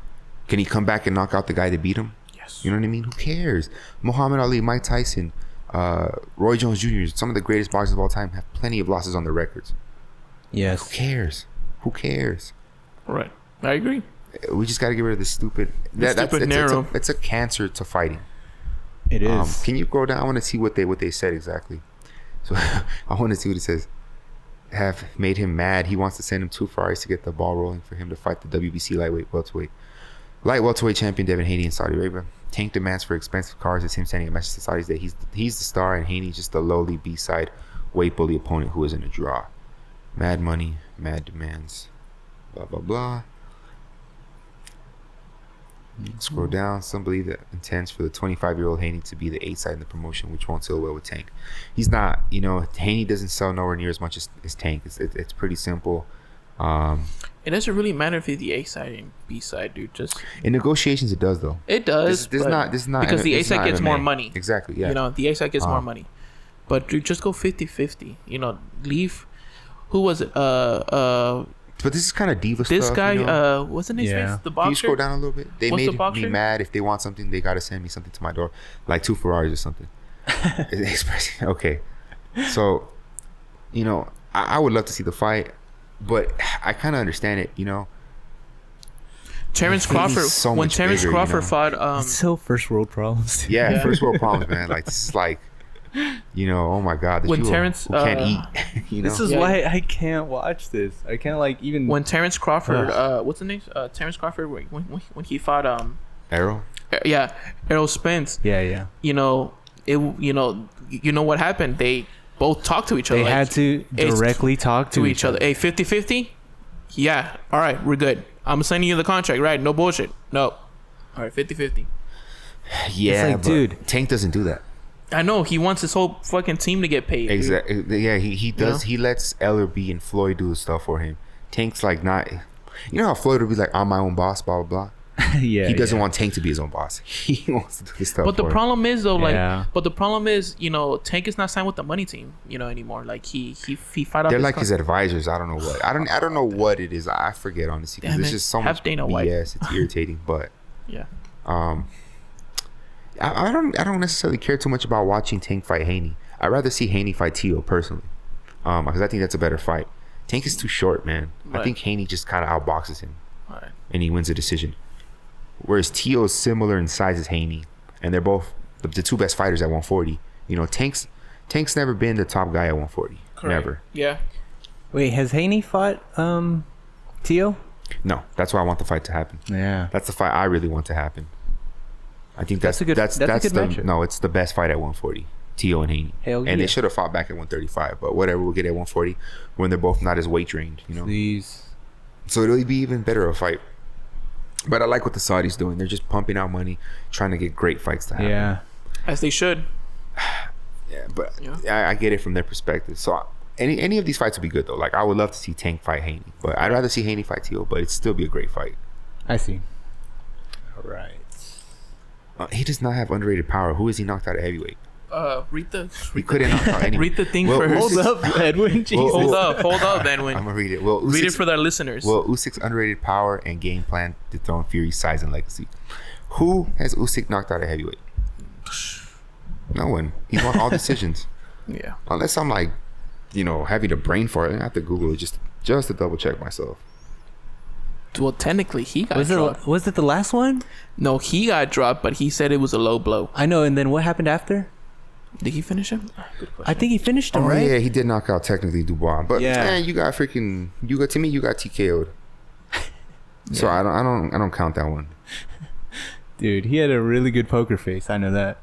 Can he come back and knock out the guy that beat him? You know what I mean? Who cares? Muhammad Ali, Mike Tyson, Roy Jones Jr., some of the greatest boxers of all time, have plenty of losses on their records. Yes. Who cares? Right. I agree. We just got to get rid of the stupid. It's a cancer to fighting. It is. Can you go down? I want to see what they said exactly. So I want to see what it says. Have made him mad. He wants to send him 2 Ferraris to get the ball rolling for him to fight the WBC light welterweight champion Devin Haney in Saudi Arabia. Tank demands for expensive cars. It's him sending a message to Saudis that he's the star and Haney's just a lowly B-side weight bully opponent who isn't a draw. Mad money, mad demands, blah blah blah. Scroll down. Some believe that intends for the 25-year-old Haney to be the 8 side in the promotion, which won't sell well with Tank. He's not. Haney doesn't sell nowhere near as much as Tank. It's pretty simple. It doesn't really matter if he's the A side and B side, dude. Just in negotiations, it does though. It does. This is not because the A side gets MMA. more money. Exactly. Yeah. The A side gets more money. But dude, just go 50-50. Leave. Who was it? But this is kind of diva this stuff. This guy, what's his name? The boxer. Can you scroll down a little bit? They made me mad. If they want something, they gotta send me something to my door, like 2 Ferraris or something. Okay. So, I would love to see the fight. But I kind of understand it, Terrence Crawford. When Terrence Crawford fought, it's so first world problems. Yeah, first world problems, man. Like, this is like, oh my God, when Terrence who can't eat. This is why I can't watch this. I can't even. When Terrence Crawford, what's the name? Terrence Crawford. When he fought Errol. Yeah, Errol Spence. Yeah. What happened? They both talk to each other. They had to directly talk to each other. Hey, 50-50? Yeah. All right, we're good. I'm sending you the contract, right? No bullshit. No. All right, 50-50. Yeah, like, dude, Tank doesn't do that. I know he wants his whole fucking team to get paid. Exactly. Yeah, he does. He lets Ellerby and Floyd do the stuff for him. Tank's like not. You know how Floyd would be like, "I'm my own boss," blah blah blah. Yeah, he doesn't want Tank to be his own boss. He wants to do the stuff. But the problem is though, like, Yeah. but the problem is, you know, Tank is not signed with the money team, you know, anymore. Like he fight off. They're like his advisors. I don't know what. I don't know what it is. I forget honestly. Because there's just so much Dana BS. White. It's irritating. But yeah. I don't necessarily care too much about watching Tank fight Haney. I'd rather see Haney fight Tio personally, because I think that's a better fight. Tank is too short, man. Right. I think Haney just kind of outboxes him, Right. and he wins a decision. Whereas Tio is similar in size as Haney, and they're both the two best fighters at 140. You know, Tank's never been the top guy at 140. Correct. Never. Yeah. Wait, has Haney fought Tio? No, that's why I want the fight to happen. Yeah. That's the fight I really want to happen. I think that's a good matchup. No, it's the best fight at 140. Tio and Haney. Hell yeah. And they should have fought back at 135, but whatever, we'll get at 140 when they're both not as weight trained, you know. Please. So it'll be even better of a fight. But I like what the Saudis doing. They're just pumping out money, trying to get great fights to happen. Yeah. As they should. Yeah, but I get it from their perspective. So any of these fights would be good though. Like I would love to see Tank fight Haney, but I'd rather see Haney fight Tio. But it'd still be a great fight. I see. All right. He does not have underrated power. Who is he knocked out at heavyweight? He couldn't knock out anyone. Read the thing for her. Hold up, Edwin. Jesus. Hold up, Edwin. I'm gonna read it. Well, Read it for our listeners. Well, Usyk's underrated power and game plan dethrone Fury's size and legacy. Who has Usyk knocked out at heavyweight? No one. He's won all decisions. Yeah. Unless I'm like, you know, having a brain fart, I have to Google it just to double check myself. Well, technically, he got dropped. Was it the last one? No, he got dropped, but he said it was a low blow. I know. And then what happened after? Did he finish him? Good question. I think he finished him, right? Yeah, he did knock out technically Dubois, but man, you got TKO'd. So I don't count that one. Dude, he had a really good poker face. I know that.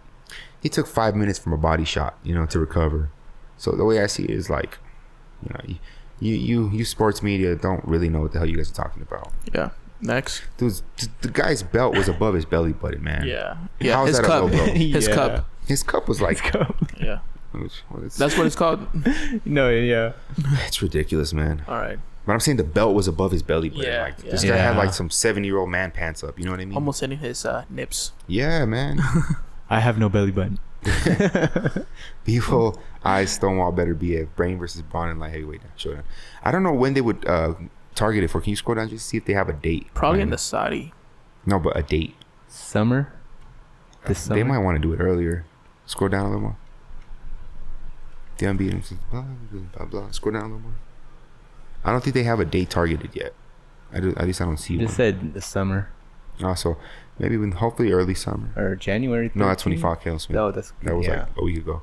He took 5 minutes from a body shot, you know, to recover. So the way I see it is like, you know, you sports media don't really know what the hell you guys are talking about. Yeah. Next. Dude, the guy's belt was above his belly button, man. Yeah. How is his that cup. a low blow? His Yeah. cup. His cup was like, Yeah. what is, That's what it's called. No, yeah. it's ridiculous, man. All right. But I'm saying the belt was above his belly button. Yeah, Like yeah. this guy had like some 70-year-old man pants up. You know what I mean? Almost hitting his nips. Yeah, man. I have no belly button. Bivol, Stonewall, Beterbiev, Brain versus Braun in light heavyweight showdown. I don't know when they would target it for. Can you scroll down just to see if they have a date? Probably in the Saudi. No, but a date. Summer? This summer? They might want to do it earlier. Scroll down a little more. The unbeaten. Blah, blah, blah. Scroll down a little more. I don't think they have a date targeted yet. At least I don't see You one. just said the summer. Also, maybe hopefully early summer. Or January 13th. No, that's when he fought Kale Smith. Oh, That was like a week ago.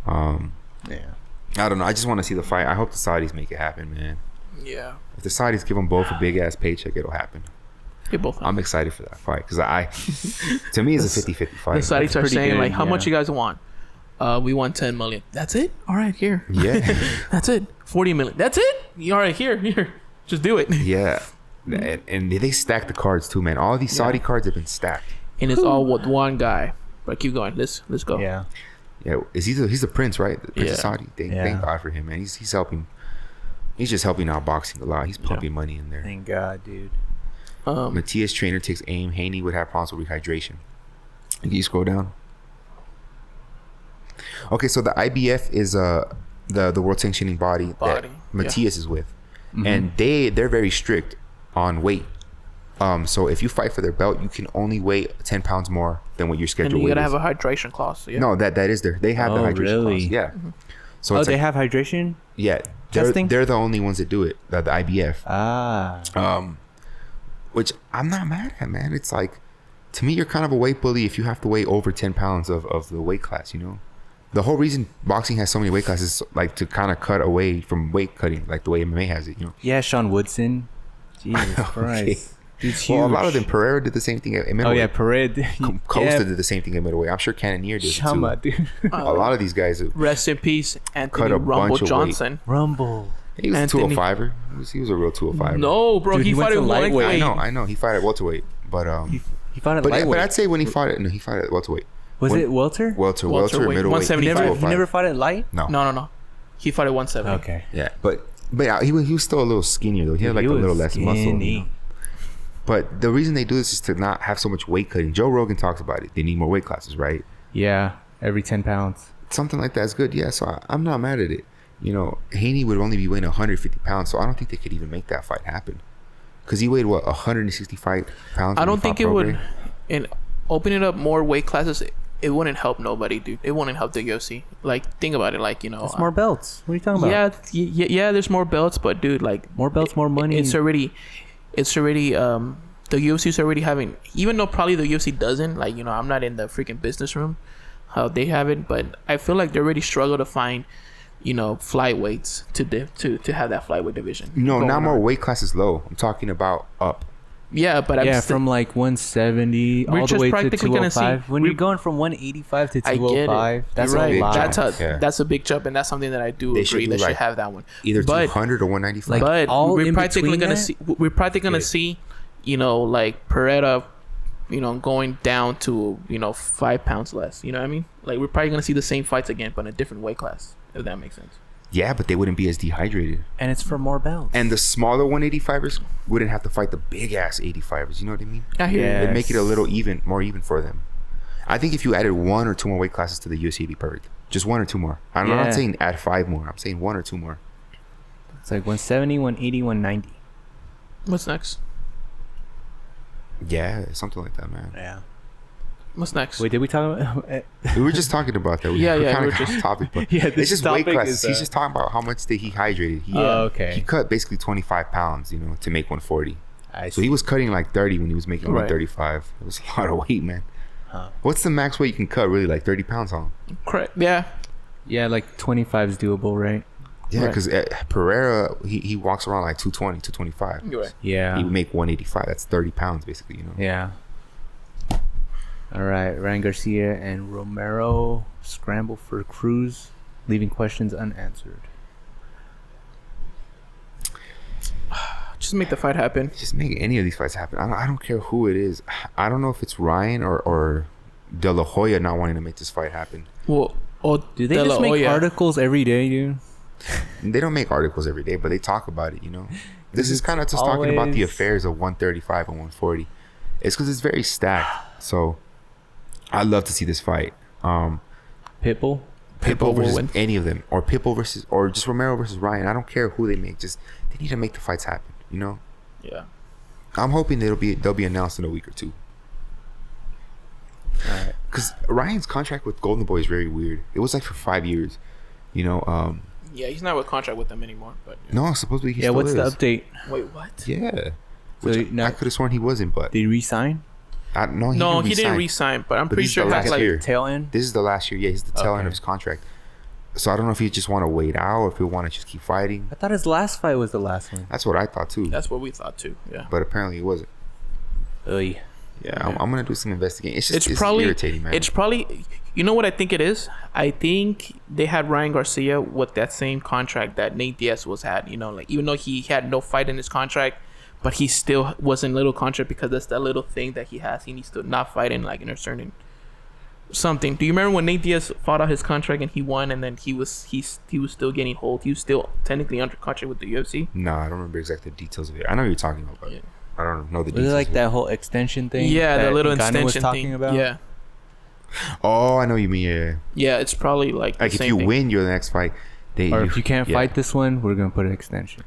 Yeah. I don't know. I just want to see the fight. I hope the Saudis make it happen, man. Yeah. If the Saudis give them both a big ass paycheck, it'll happen. They both. I'm excited for that fight because to me, it's a 50-50 The fight. Saudis are saying good, like, how yeah. much you guys want? We want 10 million. That's it. All right, here. Yeah, That's it. 40 million. That's it. All right, here. Just do it. yeah. And they stack the cards too, man. All these Saudi cards have been stacked. And it's all with one guy. But keep going. Let's go. Yeah. Yeah, he's the prince, right? The prince of Yeah. Saudi. Thank God for him, man. He's helping. He's just helping out boxing a lot. He's pumping money in there. Thank God, dude. Matias trainer takes aim. Haney would have problems with rehydration. Can you scroll down? Okay, so the IBF is the world sanctioning body that Matias is with, and they're very strict on weight. So if you fight for their belt, you can only weigh 10 pounds more than what your schedule And you weight gotta is. have a hydration clause. Yeah. No, that is there. They have the hydration really? clause. Yeah. So Oh, it's they like, have hydration? yeah. testing? They're the only ones that do it. The IBF. Ah. Which I'm not mad at, man. It's like, to me, you're kind of a weight bully if you have to weigh over 10 pounds of the weight class, you know? The whole reason boxing has so many weight classes is like to kind of cut away from weight cutting, like the way MMA has it, you know? Yeah, Sean Woodson. Jesus Christ. Dude's huge. Well, a lot of them, Pereira did the same thing at middleweight. Oh, yeah, Pereira. Costa did the same thing at middleweight. I'm sure Cannonier did Chama, it too. dude. A lot of these guys Rest in peace, Anthony Cut a Rumble bunch of Johnson. Rumble. he was Anthony. a 205er. He was a real 205er. No, bro, Dude, he he went fought to at lightweight. lightweight. I know. He fought at welterweight, but He fought at lightweight. But I'd say when he fought it, no, he fought at welterweight. Was it welter? Welter, middleweight. 175. He never fought at light? No. He fought at 170. Okay. Yeah, but he was still a little skinnier though. He had like a little less muscle. You know? But the reason they do this is to not have so much weight cutting. Joe Rogan talks about it. They need more weight classes, right? Yeah, every 10 pounds. Something like that is good. Yeah, so I'm not mad at it. You know, Haney would only be weighing 150 pounds, so I don't think they could even make that fight happen. Because he weighed, 165 pounds? I don't think it would. And opening up more weight classes, it wouldn't help nobody, dude. It wouldn't help the UFC. Like, think about it. Like, you know. It's more belts. What are you talking about? Yeah, there's more belts, but, dude, like. More belts, more money. It's already, the UFC's already having, even though probably the UFC doesn't, like, you know, I'm not in the freaking business room, how they have it, but I feel like they already struggle to find, you know, flyweights to have that flyweight division. No, not more weight classes low. I'm talking about up. Yeah, but from like 170 all the way to 205. When you're going from 185 to 205, that's right. a lot. That's a big jump, and that's something that I do agree they should have that one. Either 200 or 195. But we're practically gonna see, you know, like Pereira, you know, going down to, you know, 5 pounds less. You know what I mean? Like, we're probably gonna see the same fights again, but in a different weight class. If that makes sense. Yeah, but they wouldn't be as dehydrated. And it's for more belts. And the smaller 185ers wouldn't have to fight the big ass 85ers. You know what I mean? I hear you. It'd make it a little more even for them. I think if you added 1 or 2 more weight classes to the UFC, it'd be perfect. Just 1 or 2 more. I'm not saying add 5 more. I'm saying 1 or 2 more. It's like 170, 180, 190. What's next? Yeah, something like that, man. Yeah. What's next? Wait, did we talk about? We were just talking about that. We're kind of just topic, but it's just weight classes. He's just talking about how much he hydrated. Okay. He cut basically 25 pounds, you know, to make 140. So he was cutting like 30 when he was making 135. It was a lot of weight, man. What's the max weight you can cut? Really, like 30 pounds, huh? Correct. Yeah. Yeah, like 25 is doable, right? Yeah, because Pereira, he walks around like 220, 225. You're right. Yeah. He would make 185. That's 30 pounds, basically, you know? Yeah. All right. Ryan Garcia and Romero scramble for Cruz, leaving questions unanswered. Just make the fight happen. Just make any of these fights happen. I don't care who it is. I don't know if it's Ryan or De La Hoya not wanting to make this fight happen. Well, do they just make articles every day, dude? They don't make articles every day, but they talk about it, you know? This is kind of just talking about the affairs of 135 and 140. It's because it's very stacked. So I'd love to see this fight. Pitbull versus any of them, or Pitbull versus, or just Romero versus Ryan. I don't care who they make. Just they need to make the fights happen. You know? Yeah. I'm hoping they'll be announced in a week or 2. Alright. Because Ryan's contract with Golden Boy is very weird. It was like for 5 years. You know. Yeah, he's not with contract with them anymore. But no, supposedly he still what's is. the update? Wait, what? Yeah. Which I could have sworn he wasn't, but did he resign? No, he didn't resign, but I'm pretty sure that's like year. Tail end. This is the last year. Yeah, he's the tail end of his contract. So I don't know if he just want to wait out or if he want to just keep fighting. I thought his last fight was the last one. That's what I thought too. That's what we thought too. Yeah. But apparently it wasn't. Oy. Yeah, I'm gonna do some investigating. It's probably irritating, man. It's probably, you know what I think it is? I think they had Ryan Garcia with that same contract that Nate Diaz had. You know, like even though he had no fight in his contract, but he still was in little contract because that's that little thing that he has. He needs to not fight in like in a certain something. Do you remember when Nate Diaz fought out his contract and he won, and then he was still getting hold? He was still technically under contract with the UFC. No, I don't remember exactly the details of it. I know what you're talking about, but I don't know the details. Was it like that whole extension thing? Yeah, the little extension was talking thing. About? Yeah. Oh, I know what you mean. Yeah. Yeah, it's probably like the if same you thing. win your next fight, if you can't fight this one, we're gonna put an extension.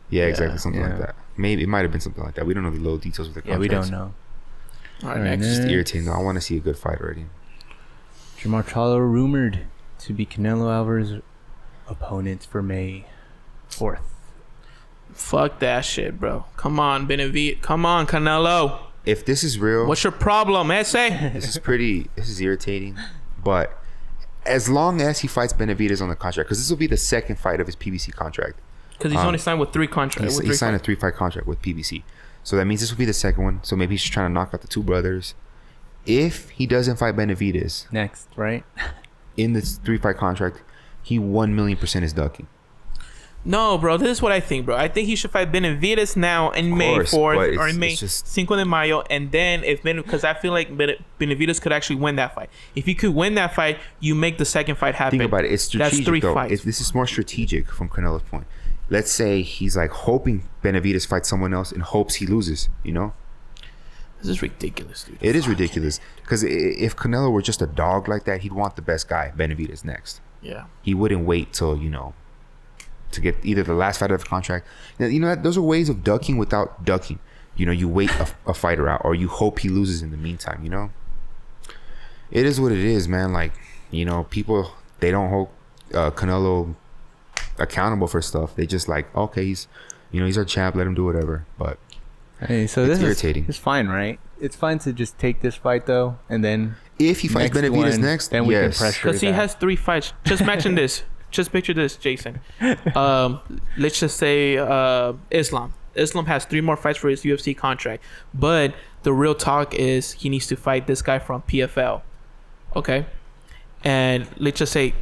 Yeah, exactly, something like that. Maybe it might have been something like that. We don't know the little details of the contract. Yeah, we don't know. All right, next. It's just irritating. I want to see a good fight already. Jermall Charlo rumored to be Canelo Alvarez' opponent for May 4th. Fuck that shit, bro. Come on, Beterbiev. Come on, Canelo. If this is real, what's your problem, Ese? This is irritating. But as long as he fights Benavidez on the contract, because this will be the second fight of his PBC contract. Because he's only signed with 3 contracts. He signed a 3-fight contract with PBC. So that means this will be the second one. So maybe he's just trying to knock out the 2 brothers. If he doesn't fight Benavidez next, right? In this 3-fight contract, he 1,000,000% is ducking. No, bro. This is what I think, bro. I think he should fight Benavidez now in May 4th or in May 5 de Mayo, and then because I feel like Benavidez could actually win that fight. If he could win that fight, you make the second fight happen. Think about it. It's strategic. That's 3 though. fights. This is more strategic from Canelo's point. Let's say he's like hoping Benavidez fights someone else and hopes he loses. You know. This is ridiculous, dude. It is ridiculous because if Canelo were just a dog like that, he'd want the best guy, Benavidez, next. Yeah. He wouldn't wait till to get either the last fight of the contract. Now, those are ways of ducking without ducking. You wait a fighter out, or you hope he loses in the meantime. It is what it is, man. Like, people, they don't hold Canelo accountable for stuff. They just like, okay, he's our champ, let him do whatever. But hey, so it's this irritating. It's fine, right? It's fine to just take this fight though, and then if he fights Benavidez next, then we can pressure. Because he has 3 fights. Just imagine this. Just picture this, Jason. Let's just say Islam. Islam has 3 more fights for his UFC contract, but the real talk is he needs to fight this guy from PFL. Okay, and let's just say,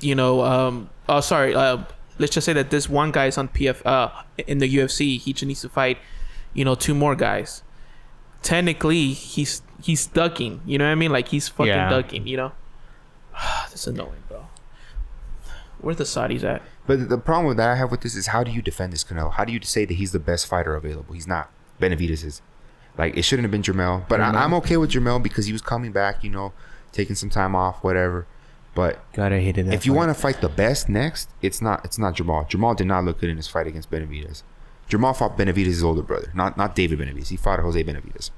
let's just say that this one guy is on in the UFC. He just needs to fight, 2 more guys. Technically, he's ducking. You know what I mean? Like he's fucking ducking. That's annoying, bro. Where the Saudis at? But the problem that I have with this is, how do you defend this Canelo? How do you say that he's the best fighter available? He's not. Benavidez is. Like, it shouldn't have been Jermall. But I'm okay with Jermall because he was coming back, taking some time off, whatever. But God, I hated that. If you want to fight the best next, it's not Jermall. Jermall did not look good in his fight against Benavidez. Jermall fought Benavidez's older brother, not David Benavidez. He fought Jose Benavidez.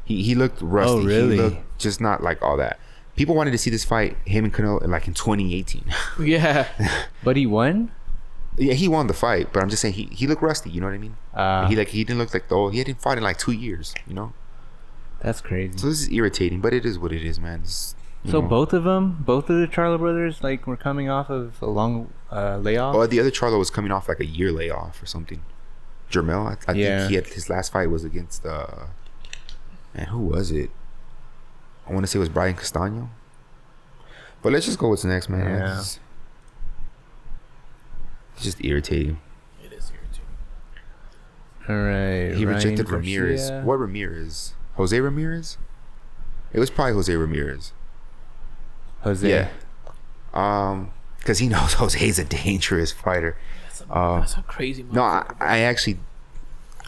He looked rusty. Oh, really? He looked just not like all that. People wanted to see this fight, him and Canelo, like in 2018. Yeah. But he won? Yeah, he won the fight, but I'm just saying he looked rusty, you know what I mean? He didn't look like he hadn't fought in like 2 years, That's crazy. So this is irritating, but it is what it is, man. Both of the Charlo brothers, like, were coming off of a long layoff? Oh, the other Charlo was coming off like a year layoff or something. Jermall, I think he had his last fight was against man, who was it? I want to say it was Brian Castano. But let's just go what's next, man. Yeah. It's just irritating. It is irritating. All right. He Ryan rejected Garcia. Ramirez. What Ramirez? Jose Ramirez? It was probably Jose Ramirez. Jose. Yeah. Because he knows Jose's a dangerous fighter. That's a crazy move. No, I understand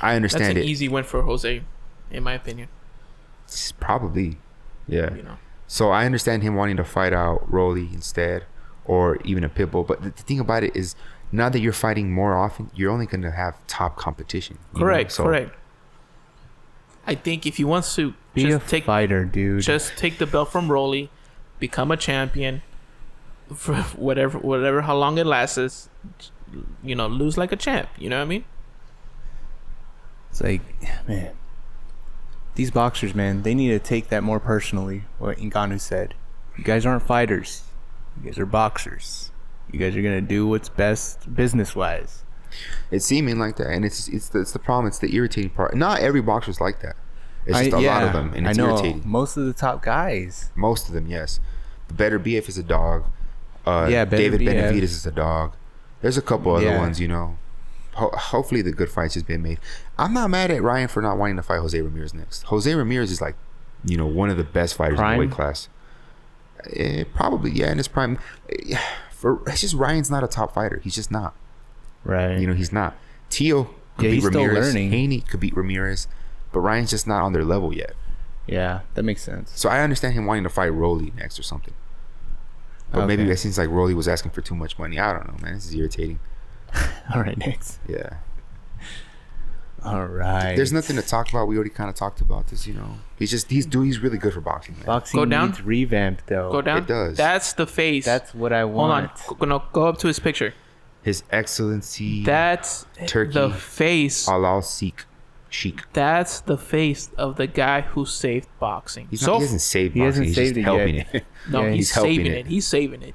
it. That's an easy win for Jose, in my opinion. It's probably. Yeah. So I understand him wanting to fight out Rolly instead, or even a Pitbull. But the thing about it is, now that you're fighting more often, you're only going to have top competition. Correct. I think if he wants to be a fighter, dude, just take the belt from Rolly, become a champion, for whatever, how long it lasts, lose like a champ. You know what I mean? It's like, man. These boxers, man, they need to take that more personally. What Ngannou said. You guys aren't fighters. You guys are boxers. You guys are going to do what's best business-wise. It's seeming like that. And it's the problem. It's the irritating part. Not every boxer's like that. It's just a lot of them. And it's irritating. Most of the top guys. Most of them, yes. Beterbiev is a dog. David Benavidez is a dog. There's a couple other ones, Hopefully the good fights has been made. I'm not mad at Ryan for not wanting to fight Jose Ramirez next. Jose Ramirez is like, one of the best fighters in the weight class. Probably, yeah, in his prime. It's just Ryan's not a top fighter. He's just not. Right. He's not. Tio could beat Ramirez. Still learning. Haney could beat Ramirez, but Ryan's just not on their level yet. Yeah, that makes sense. So I understand him wanting to fight Rolly next or something. But maybe it seems like Rolly was asking for too much money. I don't know, man. This is irritating. All right, next. Yeah. All right. There's nothing to talk about. We already kind of talked about this, He's really good for boxing, man. Boxing needs revamped, though. Go down. It does. That's the face. That's what I want. Hold on. Go up to his picture. His Excellency. That's Turki the face. Alalshikh. That's the face of the guy who saved boxing. He hasn't saved boxing. He's just helping it. No, he's saving it. He's saving it.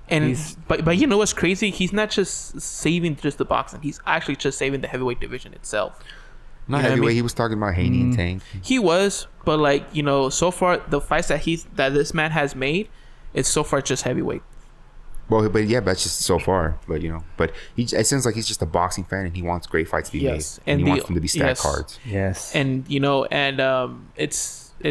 And but you know what's crazy? He's not just saving just the boxing. He's actually just saving the heavyweight division itself. Not heavyweight. He was talking about Haney and Tank. He was, but so far the fights that this man has made, it's so far just heavyweight. Well, but yeah, that's just so far. But but it seems like he's just a boxing fan and he wants great fights to be made, and he wants them to be stacked cards. Yes, and it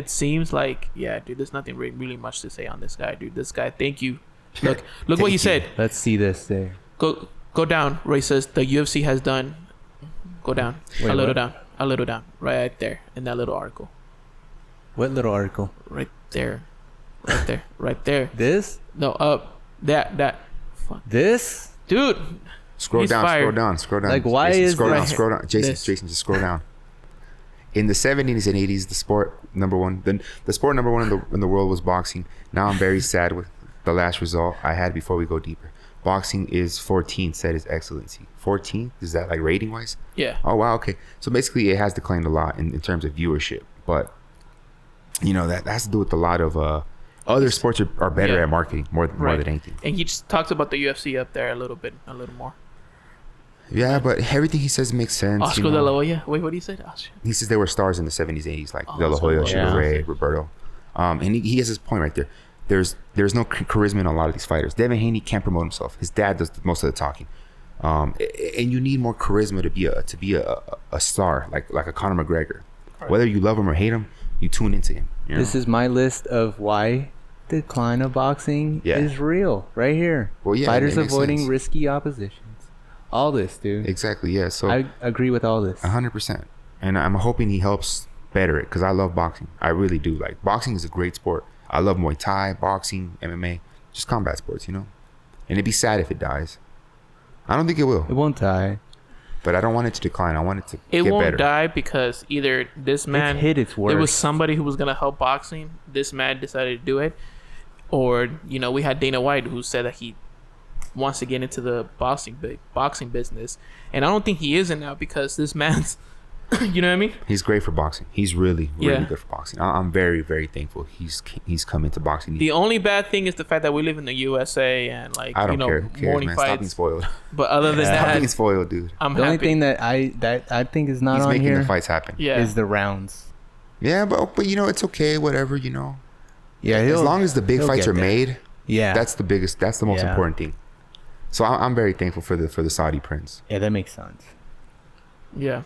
seems like dude, there's nothing really much to say on this guy, dude. This guy, thank you. Look what he said. Let's see this there. Go down. Ray says the UFC has done. Go down. Wait, a little down, right there in that little article. What little article? Right there. This? No, up. That. Fuck. This? Dude. Scroll down. Like, why Jason, is scroll down. Jason, just scroll down. In the 70s and 80s, the sport number one in the world was boxing. Now I'm very sad with the last result I had before we go deeper. Boxing is 14th, said His Excellency. 14th? Is that like rating wise? Yeah. Oh, wow. Okay. So basically, it has declined a lot in terms of viewership. But, that has to do with a lot of other sports are better at marketing more than anything. And he just talks about the UFC up there a little more. Yeah, but everything he says makes sense. Oscar De La Hoya. Wait, what did he say? He says they were stars in the 70s, 80s, like De La Hoya, Sugar Ray, Roberto. And he has his point right there. There's no charisma in a lot of these fighters. Devin Haney can't promote himself. His dad does most of the talking. And you need more charisma to be a star, like a Conor McGregor. Right. Whether you love him or hate him, you tune into him. This is my list of why the decline of boxing is real, right here. Well, fighters avoiding risky oppositions. All this, dude. Exactly. Yeah. So I agree with all this. 100%. And I'm hoping he helps better it because I love boxing. I really do. Like, boxing is a great sport. I love Muay Thai, boxing, MMA, just combat sports, And it'd be sad if it dies. I don't think it will. It won't die. But I don't want it to decline. I want it to get better. It won't die because either this man... It's hit its worst. There was somebody who was going to help boxing. This man decided to do it. Or, we had Dana White who said that he wants to get into the boxing business. And I don't think he is now because this man's... You know what I mean? He's great for boxing. He's really good for boxing. I'm very, very thankful he's come into boxing. The only bad thing is the fact that we live in the USA and I don't care. Who cares, morning man? fights. Stop being spoiled. But other than that, stop being spoiled, dude. I'm the happy. only thing that I think is not he's on making here the fights happen. is the rounds. Yeah, but it's okay. Whatever, Yeah, as long as the big fights are made. Yeah, that's the most important thing. So I'm very thankful for the Saudi prince. Yeah, that makes sense. Yeah.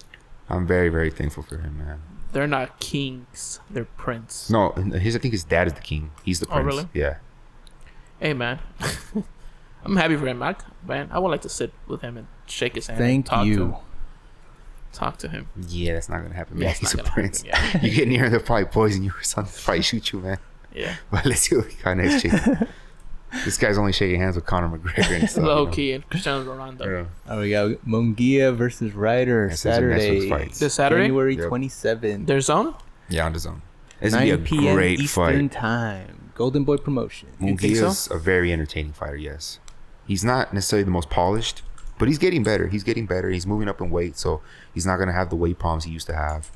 I'm very, very thankful for him, man. They're not kings. They're prince. No, I think his dad is the king. He's the prince. Oh, really? Yeah. Hey, man. I'm happy for him, man. I would like to sit with him and shake his hand. Thank you. Talk to him. Yeah, that's not going to happen, man. Yeah, He's a prince. Happen, You get near him, they'll probably poison you or something. They'll probably shoot you, man. Yeah. But let's see what we got next, chick. This guy's only shaking hands with Conor McGregor and stuff. Low key and Cristiano Ronaldo. Yeah. Oh, we got Munguia versus Ryder Saturday. This Saturday? January 27th. Their zone? Yeah, on the zone. It's going to be a p.m. great Eastern fight. Time. Golden Boy Promotion. Munguia's a very entertaining fighter, yes. He's not necessarily the most polished, but he's getting better. He's moving up in weight, so he's not going to have the weight problems he used to have.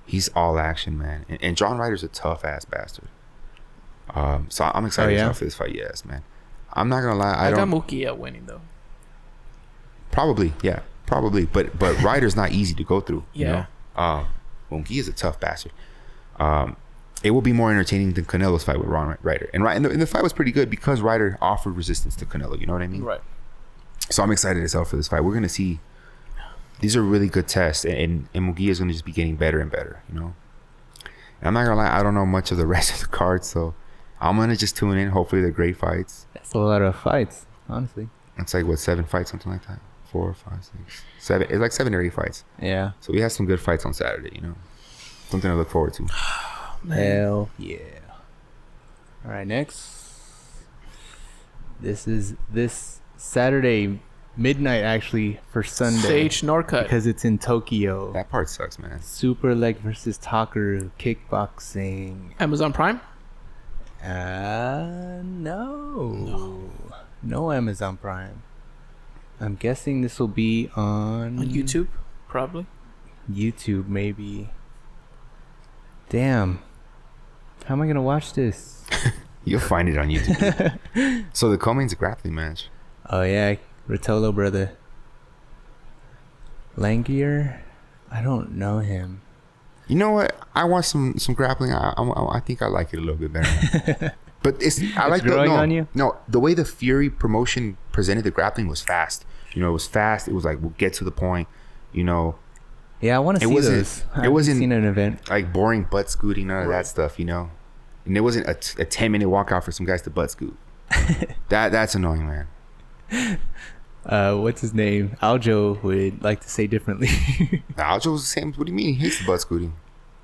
He's all action, man. And John Ryder's a tough-ass bastard. So I'm excited for this fight. Yes, man. I'm not gonna lie. I got Munguia winning though. Probably. But Ryder's not easy to go through. Yeah. Munguia is a tough bastard. It will be more entertaining than Canelo's fight with Ryder. And the fight was pretty good because Ryder offered resistance to Canelo. You know what I mean? Right. So I'm excited as hell for this fight. We're gonna see. These are really good tests, and Munguia is gonna just be getting better and better. And I'm not gonna lie. I don't know much of the rest of the card, so I'm gonna just tune in. Hopefully they're great fights. That's a lot of fights, honestly. It's like 7 fights, something like that. 4, 5, 6, 7. It's like 7 or 8 fights. Yeah. So we have some good fights on Saturday. Something to look forward to. Hell yeah! All right, next. This is this Saturday midnight actually for Sunday. Sage Norcut. Because it's in Tokyo. That part sucks, man. Superlek versus Takeru kickboxing. Amazon Prime? No Amazon Prime. I'm guessing this will be on YouTube, probably. YouTube, maybe. Damn. How am I gonna watch this? You'll find it on YouTube. So the Co-Main's a grappling match. Oh yeah, Rotolo brother. Langier? I don't know him. You know what? I watched some grappling. I think I like it a little bit better. But I like growing on you? No, the way the Fury promotion presented the grappling was fast. You know, it was fast. It was like, we'll get to the point. You know. Yeah, I want to see those. It wasn't seen an event like boring butt scooting, none of that stuff. You know, and it wasn't a 10-minute walkout for some guys to butt scoot. That's annoying, man. What's his name? Aljo would like to say differently. Aljo was the same. What do you mean he hates the butt scooting?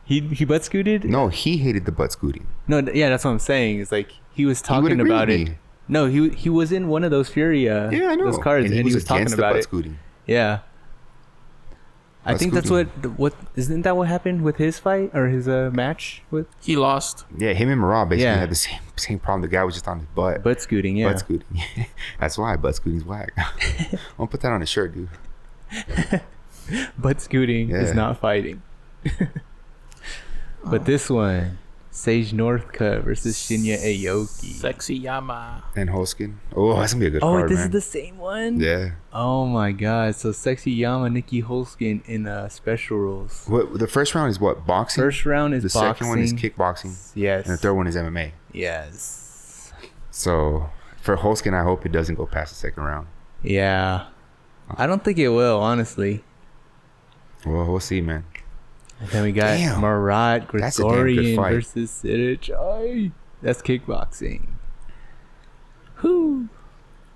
He butt scooted? No, he hated the butt scooting. No, yeah, that's what I'm saying. It's like he was talking about it. No, he was in one of those Fury I know. those cards, and he was talking about it. Scooting. Yeah. I think that's what isn't that what happened with his fight or his match with? He lost. Yeah, him and Marab basically had the same problem. The guy was just on his butt. Butt scooting, yeah. Butt scooting. That's why butt scooting's whack. I'll put that on a shirt, dude. Butt scooting is not fighting. But this one, Sage Northcutt versus Shinya Aoki. Sexy Yama. And Hoskin. Oh, that's gonna be a good card, this man. is the same one? Yeah. Oh my god. So Sexy Yama, Nikki Hoskin in special rules. What the first round is what? Boxing? First round is boxing. The second one is kickboxing. Yes. And the third one is MMA. Yes. So for Hoskin, I hope it doesn't go past the second round. Yeah. I don't think it will, honestly. Well, we'll see, man. And then we got Marat Grigorian fight. versus Siraj. That's kickboxing. Whoo.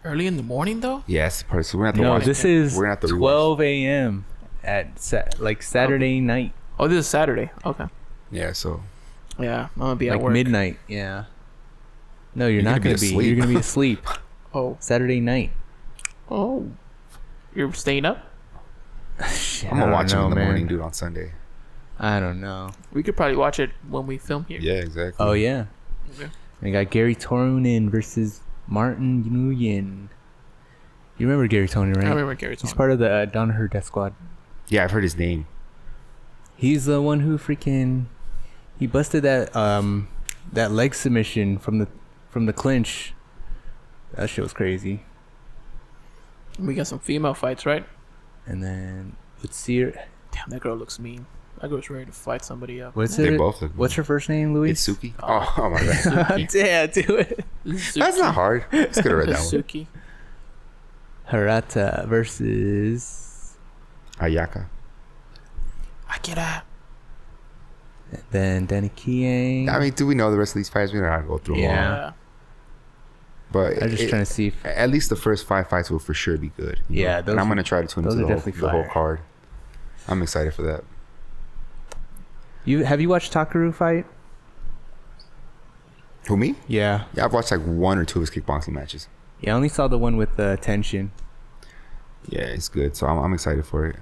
Early in the morning, though? Yes, so we're gonna have to watch. This is we're gonna have to 12 a.m. at Saturday night. Oh, this is Saturday. Okay. Yeah, so. Yeah, I'm gonna be at work. Midnight. Yeah. No, you're not gonna be. You're gonna be asleep. Oh. Saturday night. Oh. You're staying up? Shit, I'm gonna watch it in the morning, dude, on Sunday. I don't know. We could probably watch it when we film here. Yeah, exactly. Oh yeah. Okay. We got Gary Tonin versus Martin Nguyen. You remember Gary Tonin, right? I remember Gary Tonin. He's part of the Danaher Death Squad. Yeah, I've heard his name. He's the one who he busted that leg submission from the clinch. That shit was crazy. We got some female fights, right? And then Utsir. Damn, that girl looks mean. That girl's ready to fight somebody up. They both look What's her first name, Luis? It's Suki. Oh my god. Yeah, do it. That's not hard. Just could have read that one. Suki. Harata versus Ayaka. Akira. And then Danny Kiang. I mean, do we know the rest of these fights? We don't have to go through them all. Yeah. But I'm just trying to see if at least the first 5 fights will for sure be good. Yeah, and I'm gonna try to tune into the whole card. I'm excited for that. Have you watched Takeru fight? Who, me? Yeah. Yeah, I've watched like 1 or 2 of his kickboxing matches. Yeah, I only saw the one with Tension. Yeah, it's good. So I'm excited for it.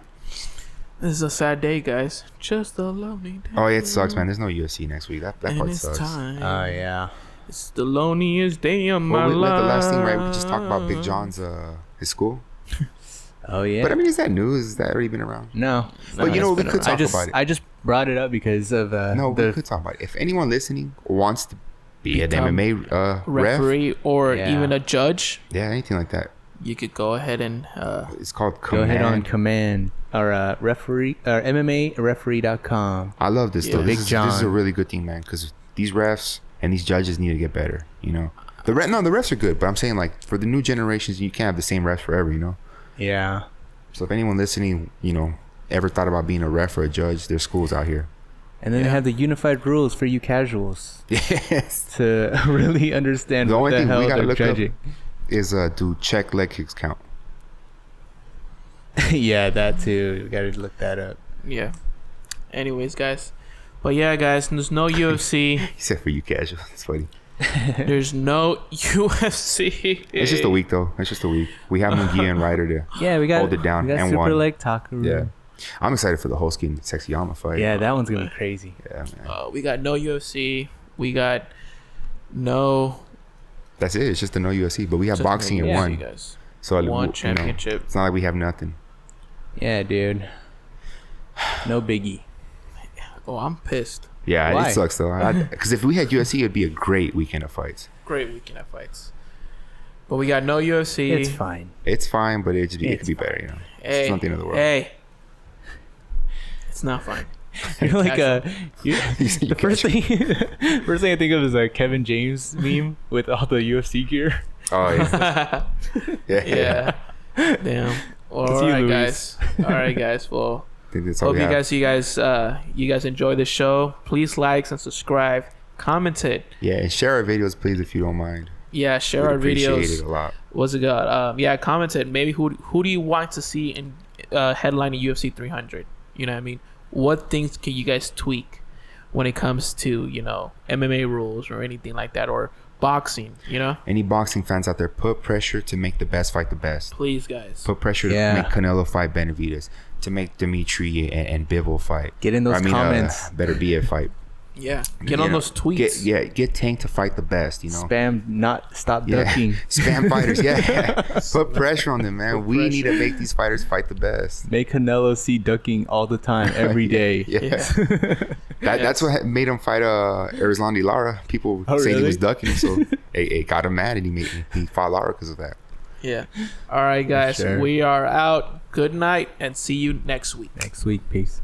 This is a sad day, guys. Just a lonely day. Oh, yeah, it sucks, man. There's no UFC next week. That part sucks. Oh, yeah. It's the loneliest day of my life. The last thing, right? We just talked about Big John's his school. Oh, yeah. But I mean, is that news? Has that already been around? No. But you know, we could talk about it. I just brought it up because of we could talk about it. If anyone listening wants to be an MMA referee or Yeah. even a judge, yeah, anything like that, you could go ahead and it's called go ahead on Command. or referee or MMAreferee.com. I love this Yeah. though. Big This John. is a really good thing, man, because these refs and these judges need to get better. You know, the refs are good, but I'm saying like for the new generations, you can't have the same refs forever. You know. Yeah. So if anyone listening, you know, ever thought about being a ref or a judge, there's schools out here. And then they have the unified rules for you casuals Yes. to really understand The what only the thing hell we gotta they're look up judging. is do check leg kicks count? Yeah, that too. We gotta look that up. yeah. Anyways, guys. But yeah, guys, there's no UFC. He said for you casuals. It's funny. There's no UFC. It's just a week though. It's just a week. We have Munguia and Ryder to Yeah, we got hold it down we got and won. Superlek Takeru. Yeah. I'm excited for the Hoskin Sexy Yama fight. Yeah, that one's gonna be crazy. Yeah, man. We got no UFC. We got no. That's it. It's just a no UFC, but we have just boxing no and UFC, one. guys. So One you know, championship. it's not like we have nothing. Yeah, dude. No biggie. Oh, I'm pissed. Yeah, Why? it sucks though. Because if we had UFC, it'd be a great weekend of fights. Great weekend of fights. But we got no UFC. It's fine. It's fine, but it could be better. You know, Hey, it's not the end of the world. Hey. It's not fine. You're like the first thing I think of is a Kevin James meme with all the UFC gear. Oh yeah. Yeah. Damn. All right, guys. All right, guys. Well, hope you guys enjoy the show. Please like and subscribe, comment it. Yeah, and share our videos, please, if you don't mind. Yeah, share our videos. Appreciate it a lot. What's it got? Yeah, comment it. Maybe who do you want to see in headlining UFC 300? You know what I mean? What things can you guys tweak when it comes to, you know, MMA rules or anything like that, or boxing, you know? Any boxing fans out there, put pressure to make the best fight the best. Please, guys. Put pressure to make Canelo fight Beterbiev, to make Dimitri and Bivol fight. Get in those comments. Beterbiev fight. Yeah, get on those tweets. Get Tank to fight the best. You know, stop ducking. Spam fighters. Yeah, put pressure on them, man. We need to make these fighters fight the best. Make Canelo see ducking all the time, every day. That's what made him fight Erislandy Lara. People saying he was ducking, so it got him mad, and he fought Lara because of that. Yeah. All right, guys. We are out. Good night, and see you next week. Peace.